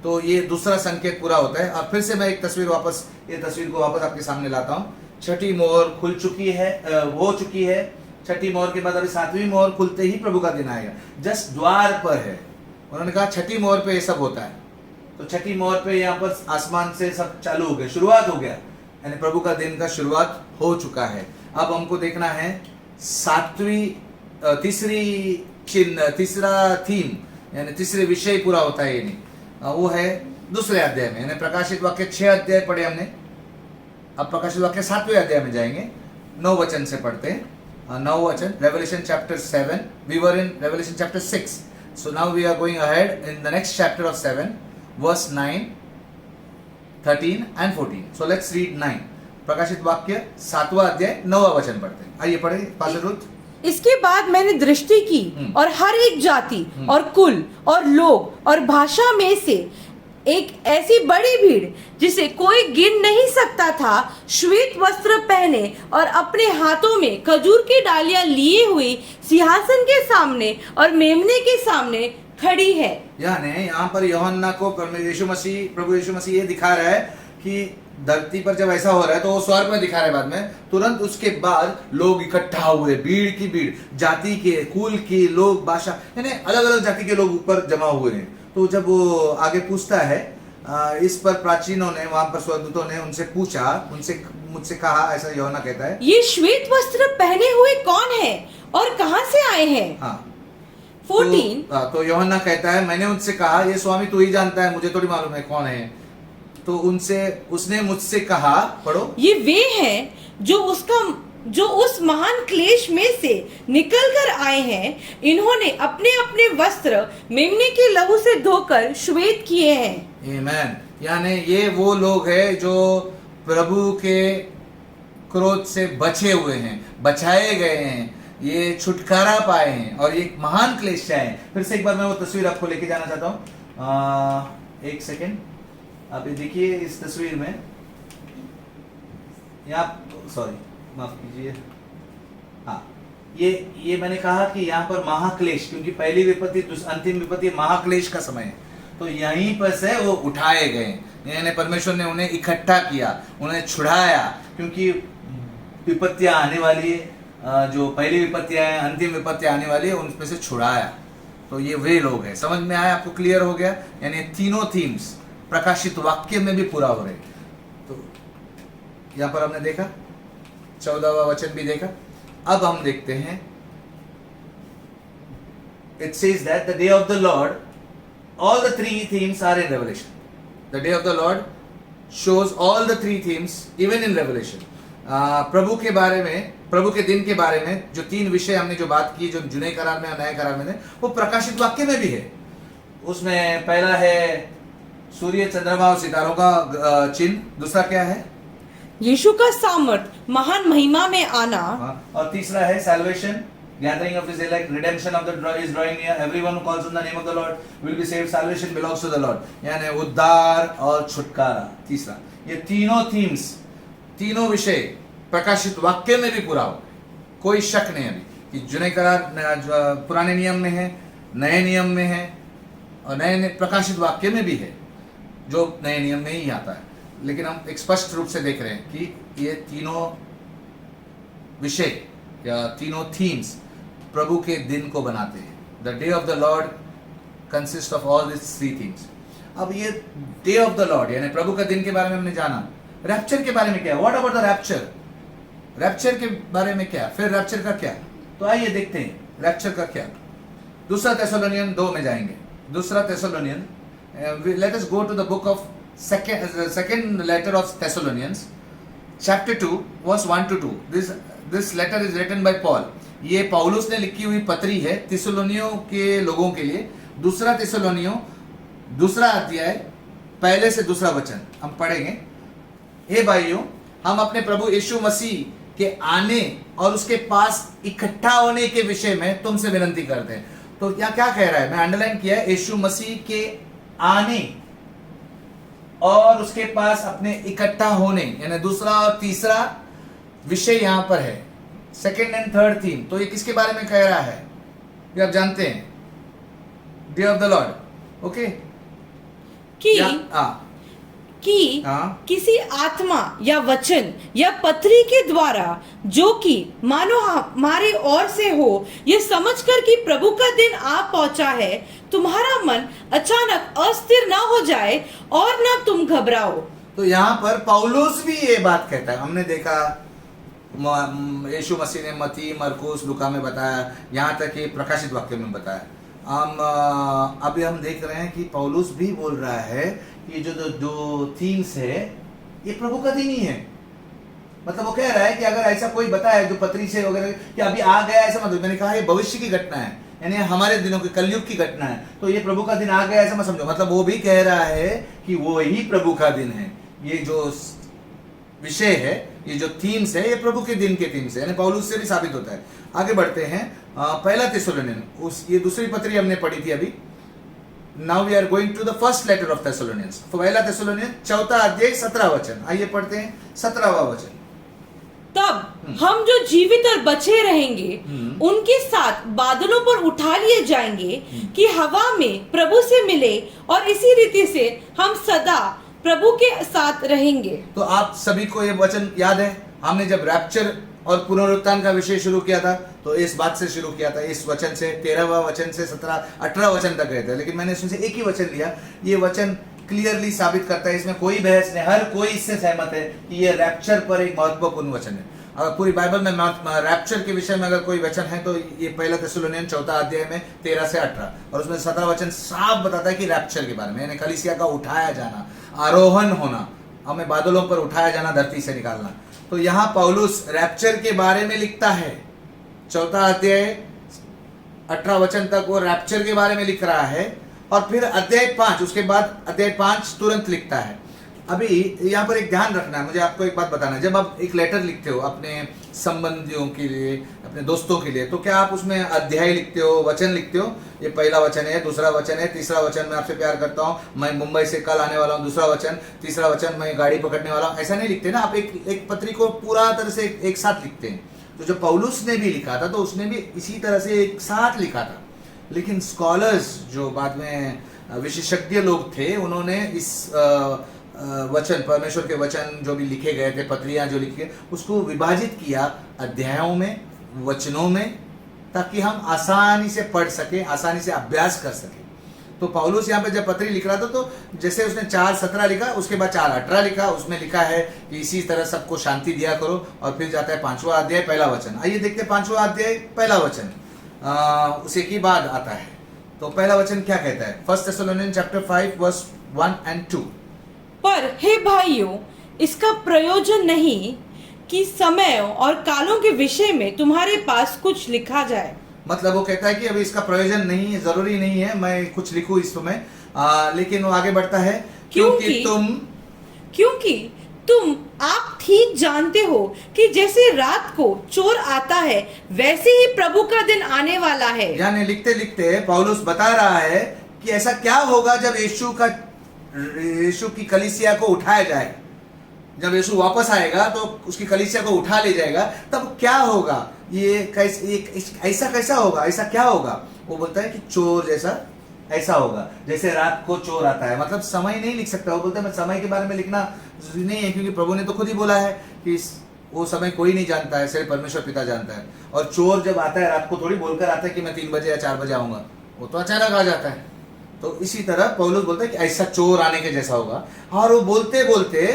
तो ये दूसरा संकेत पूरा होता है। और फिर से मैं एक तस्वीर को वापस आपके सामने लाता हूँ। छठी मोहर खुल चुकी है, हो चुकी है। छठी मोहर के बाद अभी 7वीं मोहर खुलते ही प्रभु का दिन आएगा, जस्ट द्वार पर है। उन्होंने कहा छठी मोहर पे ये सब होता है, तो छठी मोहर पे यहाँ पर आसमान से सब चालू हो गया, शुरुआत हो गया, यानी प्रभु का दिन का शुरुआत हो चुका है। अब हमको देखना है तीसरा थीम, यानी तीसरे विषय पूरा होता है, यानी वो है दूसरे अध्याय में, यानी प्रकाशित वाक्य 6 अध्याय पढ़े हमने। अब प्रकाशित वाक्य 7वें अध्याय में जाएंगे, 9 वचन से पढ़ते हैं। 9 वचन, Revelation chapter 7, we were in Revelation chapter 6, so now we are going ahead in the next chapter of 7, verse 9, 13 and 14. So let's read 9. प्रकाशित वाक्य 7वां अध्याय 9वां वचन पढ़ते हैं। आइए पढ़े पास्टर रुथ। इसके बाद मैंने दृष्टि की और हर एक जाति और कुल और लोग और भाषा में से एक ऐसी बड़ी भीड़ जिसे कोई गिन नहीं सकता था, श्वेत वस्त्र पहने और अपने हाथों में खजूर की डालियां लिए हुई सिंहासन के सामने और मेमने के सामने खड़ी है। यानी यहाँ पर यूहन्ना को प्रभु यीशु मसीह ये दिखा रहा है कि धरती पर जब ऐसा हो रहा है तो वो स्वर्ग में दिखा रहा है। बाद में तुरंत उसके बाद लोग इकट्ठा हुए, भीड़ की भीड़, जाति के, कुल के लोग, भाषा, यानी अलग अलग जाति के लोग ऊपर जमा हुए हैं। तो जब वो आगे पूछता है, इस पर प्राचीनों ने, वहां पर स्वर्गदूतों ने उनसे पूछा, मुझसे कहा, ऐसा यूहन्ना कहता है, ये श्वेत वस्त्र पहने हुए कौन है और कहां से आए हैं? हाँ 14। तो यूहन्ना कहता है, मैंने उनसे कहा, ये स्वामी तू ही जानता है, मुझे थोड़ी मालूम है कौन है। तो उसने मुझसे कहा, पढ़ो, ये वे हैं जो उस महान क्लेश में से निकल कर आए हैं। इन्होंने अपने अपने वस्त्र मेमने के लहू से धोकर श्वेत किए हैं। आमेन। यानी ये वो लोग हैं जो प्रभु के क्रोध से बचे हुए हैं, बचाए गए हैं, ये छुटकारा पाए हैं और ये महान क्लेश है। फिर से एक बार मैं वो तस्वीर आपको लेके जाना चाहता हूँ। एक सेकेंड, आप ये देखिए इस तस्वीर में, यहाँ सॉरी माफ कीजिए, हाँ ये मैंने कहा कि यहाँ पर महाक्लेश, क्योंकि पहली विपत्ति अंतिम विपत्ति महाक्लेश का समय है, तो यहीं पर से वो उठाए गए, यानी परमेश्वर ने उन्हें इकट्ठा किया, उन्हें छुड़ाया, क्योंकि विपत्तियां आने वाली है, जो पहली विपत्तियां हैं, अंतिम विपत्तियां आने वाली है, उनमें से छुड़ाया। तो ये वे लोग हैं। समझ में आया आपको? क्लियर हो गया? यानी तीनों थीम्स प्रकाशित वाक्य में भी पूरा हो रहे। तो यहां पर हमने देखा 14वां वचन भी देखा। अब हम देखते हैं, it says that the day of the Lord, all the three themes are in Revelation. The day of the Lord shows all the three themes even in Revelation. प्रभु के बारे में, प्रभु के दिन के बारे में जो तीन विषय हमने जो बात की, जो जुने करार में और नए करार में, वो प्रकाशित वाक्य में भी है। उसमें पहला है सूर्य, चंद्रमा और सितारों का चिन्ह। दूसरा क्या है? यीशु का सामर्थ महान महिमा में आना। और तीसरा है salvation, gathering of his elect, redemption of the is drawing near, everyone who calls on the name of the Lord will be saved, salvation belongs to the Lord, यानी उद्धार और छुटकारा। तीसरा, ये तीनों थीम्स, तीनों विषय प्रकाशित वाक्य में भी पूरा हो, कोई शक नहीं अभी कि जुने करार पुराने नियम में है, नए नियम में है, और नए प्रकाशित वाक्य में भी है, जो नए नियम में ही आता है। लेकिन हम एक स्पष्ट रूप से देख रहे हैं कि ये तीनों विषय या तीनों थीम्स प्रभु के दिन को बनाते हैं। The day of the Lord consist of all this three things. अब ये डे ऑफ द लॉर्ड यानी प्रभु का दिन के बारे में हमने जाना। रैप्चर के बारे में क्या? What about the rapture? Rapture के बारे में क्या? फिर रैप्चर का क्या? तो आइए देखते हैं रैप्चर का क्या। दूसरा थेसलोनियन 2 में जाएंगे। दूसरा Thessalonian, let us go to the book of second letter of Thessalonians chapter 2 verse 1 to 2। This letter is written by Paul. ये पौलुस ने लिखी हुई पत्री है थिस्सलुनियों के लोगों के लिए। दूसरा थिस्सलुनियों, दूसरा अध्याय, पहले से दूसरा वचन हम पढ़ेंगे। हे भाइयों, हम अपने प्रभु यीशु मसीह के आने और उसके पास इकट्ठा होने के विषय में तुमसे विनती करते हैं। तो क्या क्या कह रहा है? मैं अंडरलाइन किया है, यीशु मसीह के आने और उसके पास अपने इकट्ठा होने, यानी दूसरा और तीसरा विषय यहां पर है, सेकेंड एंड थर्ड थीम। तो ये किसके बारे में कह रहा है? ये आप जानते हैं, day of the Lord. Okay, कि किसी आत्मा या वचन या पत्री के द्वारा जो कि मानो हमारे ओर से हो, ये समझकर कि प्रभु का दिन आ पहुंचा है, तुम्हारा मन अचानक अस्थिर ना हो जाए और ना तुम घबराओ। तो यहाँ पर पौलुस भी ये बात कहता है। हमने देखा यीशु मसीह ने मत्ती, मरकुस, लूका में बताया, यहाँ तक कि प्रकाशित वाक्य में बताया। अभी हम देख रहे हैं कि पौलुस भी बोल रहा है कि जो थीम्स है ये प्रभु का दिन ही है। मतलब वो कह रहा है कि अगर ऐसा कोई बताया जो पत्री से वगैरह कि अभी आ गया, ऐसा मतलब, मैंने कहा ये भविष्य की घटना है, यानी हमारे दिनों की कलयुग की घटना है, तो ये प्रभु का दिन आ गया ऐसा मत समझो। मतलब वो भी कह रहा है कि वो ही प्रभु का दिन है। ये जो विषय है, ये जो थीम्स है, ये प्रभु के दिन के थीम्स है, यानी पौलुस से भी साबित होता है। आगे बढ़ते हैं, पहला थिस्सलुनियन, ये दूसरी पत्री हमने पढ़ी थी अभी। Now we are going to the first letter of Thessalonians. पहला थिस्सलुनियन 4 अध्याय 17 वचन। आइए पढ़ते हैं 17वां वचन। तब हम जो जीवित और बचे रहेंगे उनके साथ बादलों पर उठा लिए जाएंगे कि हवा में प्रभु से मिले, और इसी रीति से हम सदा प्रभु के साथ रहेंगे। तो आप सभी को ये वचन याद है? हमने जब रैप्चर और पुनरुत्थान का विषय शुरू किया था तो इस बात से शुरू किया था, इस वचन से, 13वां वचन से 18 वचन तक गए थे। लेकिन मैंने इसमें से एक ही वचन लिया। ये वचन क्लियरली साबित करता है, इसमें कोई बहस नहीं, हर कोई इससे सहमत है कि ये रैप्चर पर एक महत्वपूर्ण वचन है। अगर पूरी बाइबल में रैप्चर के विषय में अगर कोई वचन है तो ये पहला थिस्सलुनियन 4 अध्याय में 13 से 18, और उसमें 17 वचन साफ बताता है कि रैप्चर के बारे में, यानी कलीसिया का उठाया जाना, आरोहण होना, हमें बादलों पर उठाया जाना, धरती से निकालना। तो यहाँ पौलुस रैप्चर के बारे में लिखता है। 4 अध्याय 18 वचन तक वो रैप्चर के बारे में लिख रहा है, और फिर अध्याय 5, उसके बाद अध्याय 5 तुरंत लिखता है अभी यहाँ पर एक ध्यान रखना है, मुझे आपको एक बात बताना है। जब आप एक लेटर लिखते हो अपने संबंधियों के लिए, अपने दोस्तों के लिए, तो क्या आप उसमें अध्याय लिखते हो, वचन लिखते हो? ये पहला वचन है, दूसरा वचन है, तीसरा वचन, मैं आपसे प्यार करता हूँ, मैं मुंबई से कल आने वाला हूँ, दूसरा वचन, तीसरा वचन, मैं गाड़ी पकड़ने वाला हूँ, ऐसा नहीं लिखते ना। आप एक पत्री को पूरा तरह से एक साथ लिखते हैं। तो जो पौलुस ने भी लिखा था तो उसने भी इसी तरह से एक साथ लिखा था। लेकिन स्कॉलर्स जो बाद में विशेषज्ञ लोग थे, उन्होंने इस वचन, परमेश्वर के वचन जो भी लिखे गए थे, पत्रियां जो लिखी, उसको विभाजित किया अध्यायों में, वचनों में, ताकि हम आसानी से पढ़ सके, आसानी से अभ्यास कर सके। तो पौलुस यहाँ पे जब पत्री लिख रहा था तो जैसे उसने 4:17 लिखा, उसके बाद 4:18 लिखा, उसमें लिखा है कि इसी तरह सबको शांति दिया करो। और फिर जाता है 5वां अध्याय पहला वचन। आइए देखते हैं 5वां अध्याय पहला वचन, उसी के बाद आता है। तो पहला वचन क्या कहता है? 1 Thessalonians chapter 5 verse 1 and 2। पर हे भाइयों, इसका प्रयोजन नहीं कि समय और कालों के विषय में तुम्हारे पास कुछ लिखा जाए। मतलब वो कहता है कि अभी इसका प्रयोजन नहीं है, जरूरी नहीं है मैं कुछ लिखूं इस समय, लेकिन वो आगे बढ़ता है क्योंकि तुम आप ठीक जानते हो कि जैसे रात को चोर आता है, वैसे ही प्रभु का दिन आने वाला है। यानी लिखते लिखते पौलुस बता रहा है कि ऐसा क्या होगा जब यीशु की कलीसिया को उठाया जाएगा, जब यीशु वापस आएगा तो उसकी कलीसिया को उठा ले जाएगा, तब क्या होगा, ऐसा कैसा होगा, ऐसा क्या होगा? वो बोलता है कि चोर जैसा ऐसा होगा, जैसे रात को चोर आता है। मतलब समय नहीं लिख सकता। वो बोलता है मैं समय के बारे में लिखना जरूरी नहीं है, क्योंकि प्रभु ने तो खुद ही बोला है कि वो समय कोई नहीं जानता है, सिर्फ परमेश्वर पिता जानता है। और चोर जब आता है रात को थोड़ी बोलकर आता है कि मैं 3 बजे या 4 बजे आऊंगा, वो तो अचानक आ जाता है। तो इसी तरह पौलुस बोलता है कि ऐसा चोर आने के जैसा होगा। और वो बोलते बोलते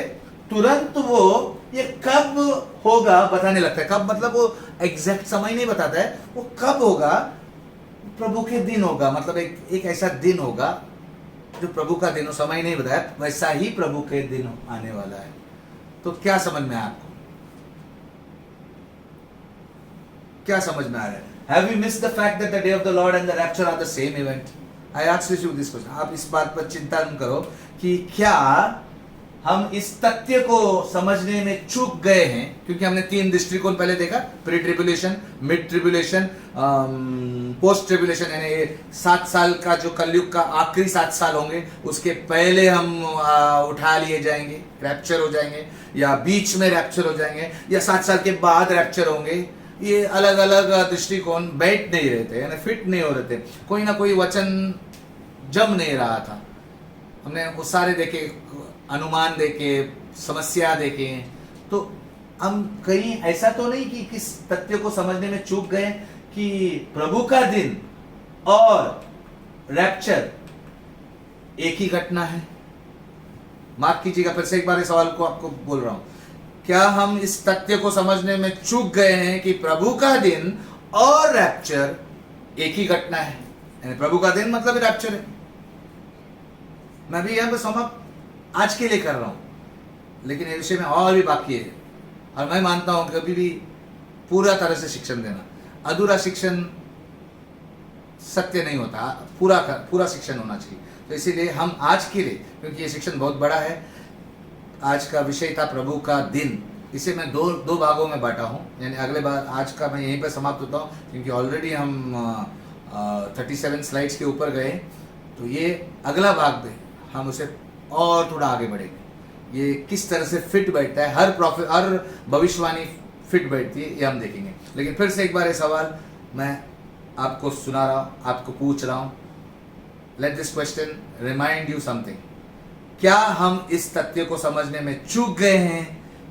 तुरंत वो ये कब होगा बताने लगता है। कब मतलब वो एग्जैक्ट समय नहीं बताता है, वो कब होगा, प्रभु के दिन होगा। मतलब एक ऐसा दिन होगा जो प्रभु का दिन हो, समय नहीं बताया, वैसा ही प्रभु के दिन आने वाला है। तो क्या समझ में आया आपको? क्या समझ में आ रहा है? Have you missed the fact that the day of the Lord and the rapture are the same event? I asked you this question. आप इस बात पर चिंता न करो कि क्या हम इस तथ्य को समझने में चूक गए हैं, क्योंकि हमने 3 दृष्टिकोण पहले देखा, pre tribulation, mid tribulation, post tribulation. यानी 7 साल का जो कलयुग का आखिरी 7 साल होंगे, उसके पहले हम उठा लिए जाएंगे, रैप्चर हो जाएंगे, या बीच में रैप्चर हो जाएंगे, या 7 साल के बाद रैप्चर होंगे। ये अलग अलग दृष्टिकोण बैठ नहीं रहे थे, यानी फिट नहीं हो रहे थे। कोई ना कोई वचन जम नहीं रहा था। हमने वो सारे देखे, अनुमान देखे, समस्या देखे। तो हम कहीं ऐसा तो नहीं कि किस तथ्य को समझने में चूक गए कि प्रभु का दिन और रैप्चर एक ही घटना है। माफ कीजिएगा, फिर से एक बार इस सवाल को आपको बोल रहा हूं। क्या हम इस तथ्य को समझने में चूक गए हैं कि प्रभु का दिन और रैप्चर एक ही घटना है? यानी प्रभु का दिन मतलब रैप्चर है। मैं भी यहां पर समाप्त आज के लिए कर रहा हूं, लेकिन ये विषय में और भी बाकी है। और मैं मानता हूं कि कभी भी पूरा तरह से शिक्षण देना, अधूरा शिक्षण सत्य नहीं होता, पूरा शिक्षण होना चाहिए। तो इसीलिए हम आज के लिए, क्योंकि ये शिक्षण बहुत बड़ा है, आज का विषय था प्रभु का दिन, इसे मैं दो भागों में बांटा हूं। यानी अगले बार आज का मैं यहीं पर समाप्त होता हूं, क्योंकि ऑलरेडी हम 37 स्लाइड्स के ऊपर गए। तो ये अगला भाग दे, हम उसे और थोड़ा आगे बढ़ेंगे। ये किस तरह से फिट बैठता है, हर भविष्यवाणी फिट बैठती है, ये हम देखेंगे। लेकिन फिर से एक बार ये सवाल मैं आपको सुना रहा हूँ, आपको पूछ रहा हूँ। Let this question remind you something. क्या हम इस तथ्य को समझने में चूक गए हैं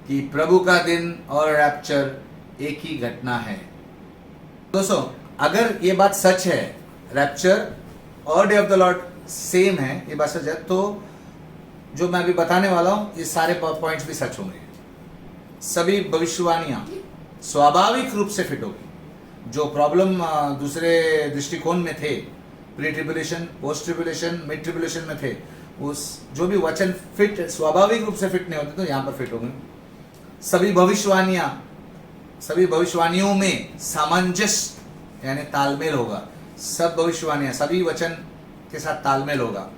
कि प्रभु का दिन और रैप्चर एक ही घटना है? दोस्तों, अगर ये बात सच है, रैप्चर और day of the Lord same है, ये बात सच है, तो जो मैं अभी बताने वाला हूं ये सारे पॉइंट्स भी सच होंगे। सभी भविष्यवाणियां स्वाभाविक रूप से फिट होगी। जो प्रॉब्लम दूसरे दृष्टिकोण में थे, pre tribulation, post tribulation, mid tribulation में थे, उस जो भी वचन फिट स्वाभाविक रूप से फिट नहीं होते, तो यहां पर फिट होंगे। सभी भविष्यवाणियों में सामंजस्य यानी तालमेल होगा। सब भविष्यवाणियां सभी वचन के साथ तालमेल होगा।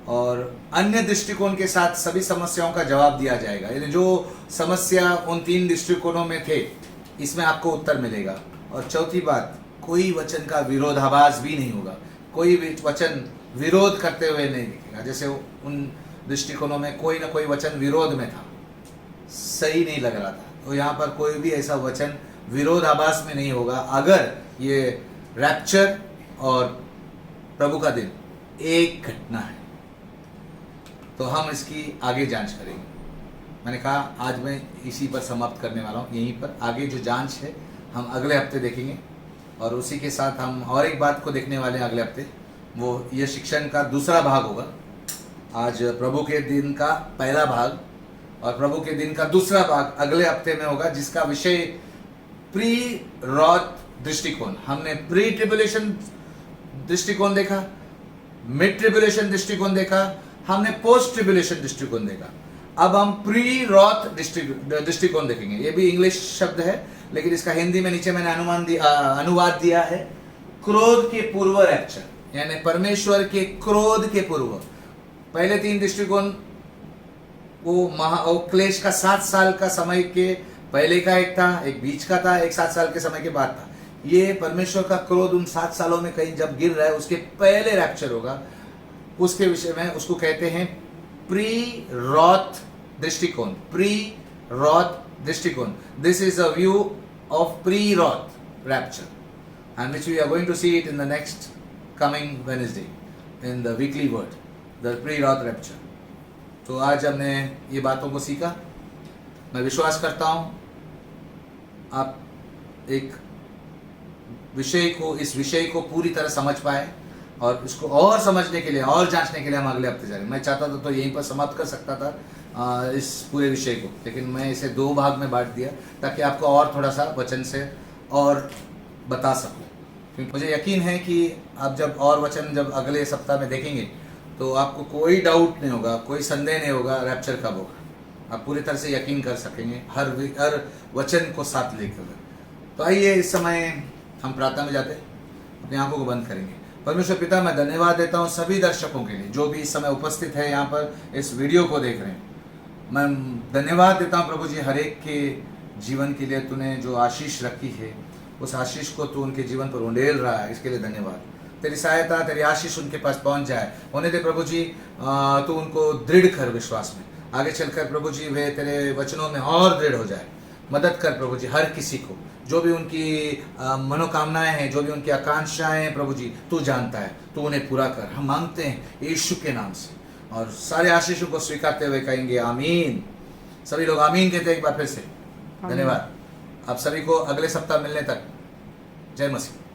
और अन्य दृष्टिकोण के साथ सभी समस्याओं का जवाब दिया जाएगा। यानी जो समस्या उन 3 दृष्टिकोणों में थे, इसमें आपको उत्तर मिलेगा। और चौथी बात, कोई वचन का विरोधाभास भी नहीं होगा, कोई भी वचन विरोध करते हुए नहीं दिखेगा। जैसे उन दृष्टिकोणों में कोई ना कोई वचन विरोध में था, सही नहीं लग रहा था, तो यहाँ पर कोई भी ऐसा वचन विरोधाभास में नहीं होगा। अगर ये रैप्चर और प्रभु का दिन एक घटना है तो हम इसकी आगे जांच करेंगे। मैंने कहा आज मैं इसी पर समाप्त करने वाला हूँ, यहीं पर। आगे जो जांच है हम अगले हफ्ते देखेंगे, और उसी के साथ हम और एक बात को देखने वाले हैं अगले हफ्ते। वो ये शिक्षण का दूसरा भाग होगा। आज प्रभु के दिन का पहला भाग और प्रभु के दिन का दूसरा भाग अगले हफ्ते में होगा, जिसका विषय प्री रॉथ दृष्टिकोण। हमने प्री ट्रिबुलेशन दृष्टिकोण देखा, मिड ट्रिबुलेशन दृष्टिकोण देखा, हमने पोस्ट ट्रिबुलेशन दृष्टिकोण देखा। अब हम प्री रॉथ दृष्टिकोण देखेंगे। ये भी इंग्लिश शब्द है, लेकिन इसका हिंदी में नीचे मैंने अनुवाद दिया है, क्रोध के पूर्व रैप्चर, यानी परमेश्वर के क्रोध के पूर्व। पहले 3 दृष्टिकोण वो क्लेश का 7 साल का समय के पहले का एक था, एक बीच का था, एक 7 साल के समय के बाद था। ये परमेश्वर का क्रोध उन 7 सालों में कहीं जब गिर रहा है, उसके पहले रैप्चर होगा, उसके विषय में। उसको कहते हैं प्री रॉथ दृष्टिकोण, प्री रॉथ दृष्टिकोण। This is a view of pre wrath rapture, and which we are going to see it in the next coming Wednesday in the weekly word, the pre wrath rapture. तो आज हमने ये बातों को सीखा। मैं विश्वास करता हूँ आप एक इस विषय को पूरी तरह समझ पाए, और इसको और समझने के लिए और जांचने के लिए हम अगले हफ्ते जा रहे हैं। मैं चाहता था तो यहीं पर समाप्त कर सकता था इस पूरे विषय को, लेकिन मैं इसे 2 भाग में बांट दिया ताकि आपको और थोड़ा सा वचन से और बता सकूं। क्योंकि मुझे यकीन है कि आप जब और वचन जब अगले सप्ताह में देखेंगे तो आपको कोई डाउट नहीं होगा, कोई संदेह नहीं होगा रैप्चर कब होगा। आप पूरी तरह से यकीन कर सकेंगे हर वचन को साथ लेकर। तो आइए इस समय हम प्रार्थना में जाते, अपनी आंखों को बंद करेंगे। परमेश्वर पिता, मैं धन्यवाद देता हूँ सभी दर्शकों के लिए जो भी इस समय उपस्थित है यहाँ पर इस वीडियो को देख रहे हैं। मैं धन्यवाद देता हूँ प्रभु जी, हर एक के जीवन के लिए तूने जो आशीष रखी है, उस आशीष को तू उनके जीवन पर उंडेल रहा है, इसके लिए धन्यवाद। तेरी सहायता, तेरी आशीष उनके पास पहुँच जाए, होने दे प्रभु जी। तू उनको दृढ़ कर विश्वास में, आगे चलकर प्रभु जी वे तेरे वचनों में और दृढ़ हो जाए। मदद कर प्रभु जी, हर किसी को जो भी उनकी मनोकामनाएं हैं, जो भी उनकी आकांक्षाएं हैं प्रभु जी, तू जानता है, तू उन्हें पूरा कर। हम मांगते हैं यीशु के नाम से, और सारे आशीषों को स्वीकारते हुए कहेंगे आमीन। सभी लोग आमीन कहते हैं एक बार फिर से। धन्यवाद। आप सभी को अगले सप्ताह मिलने तक, जय मसीह।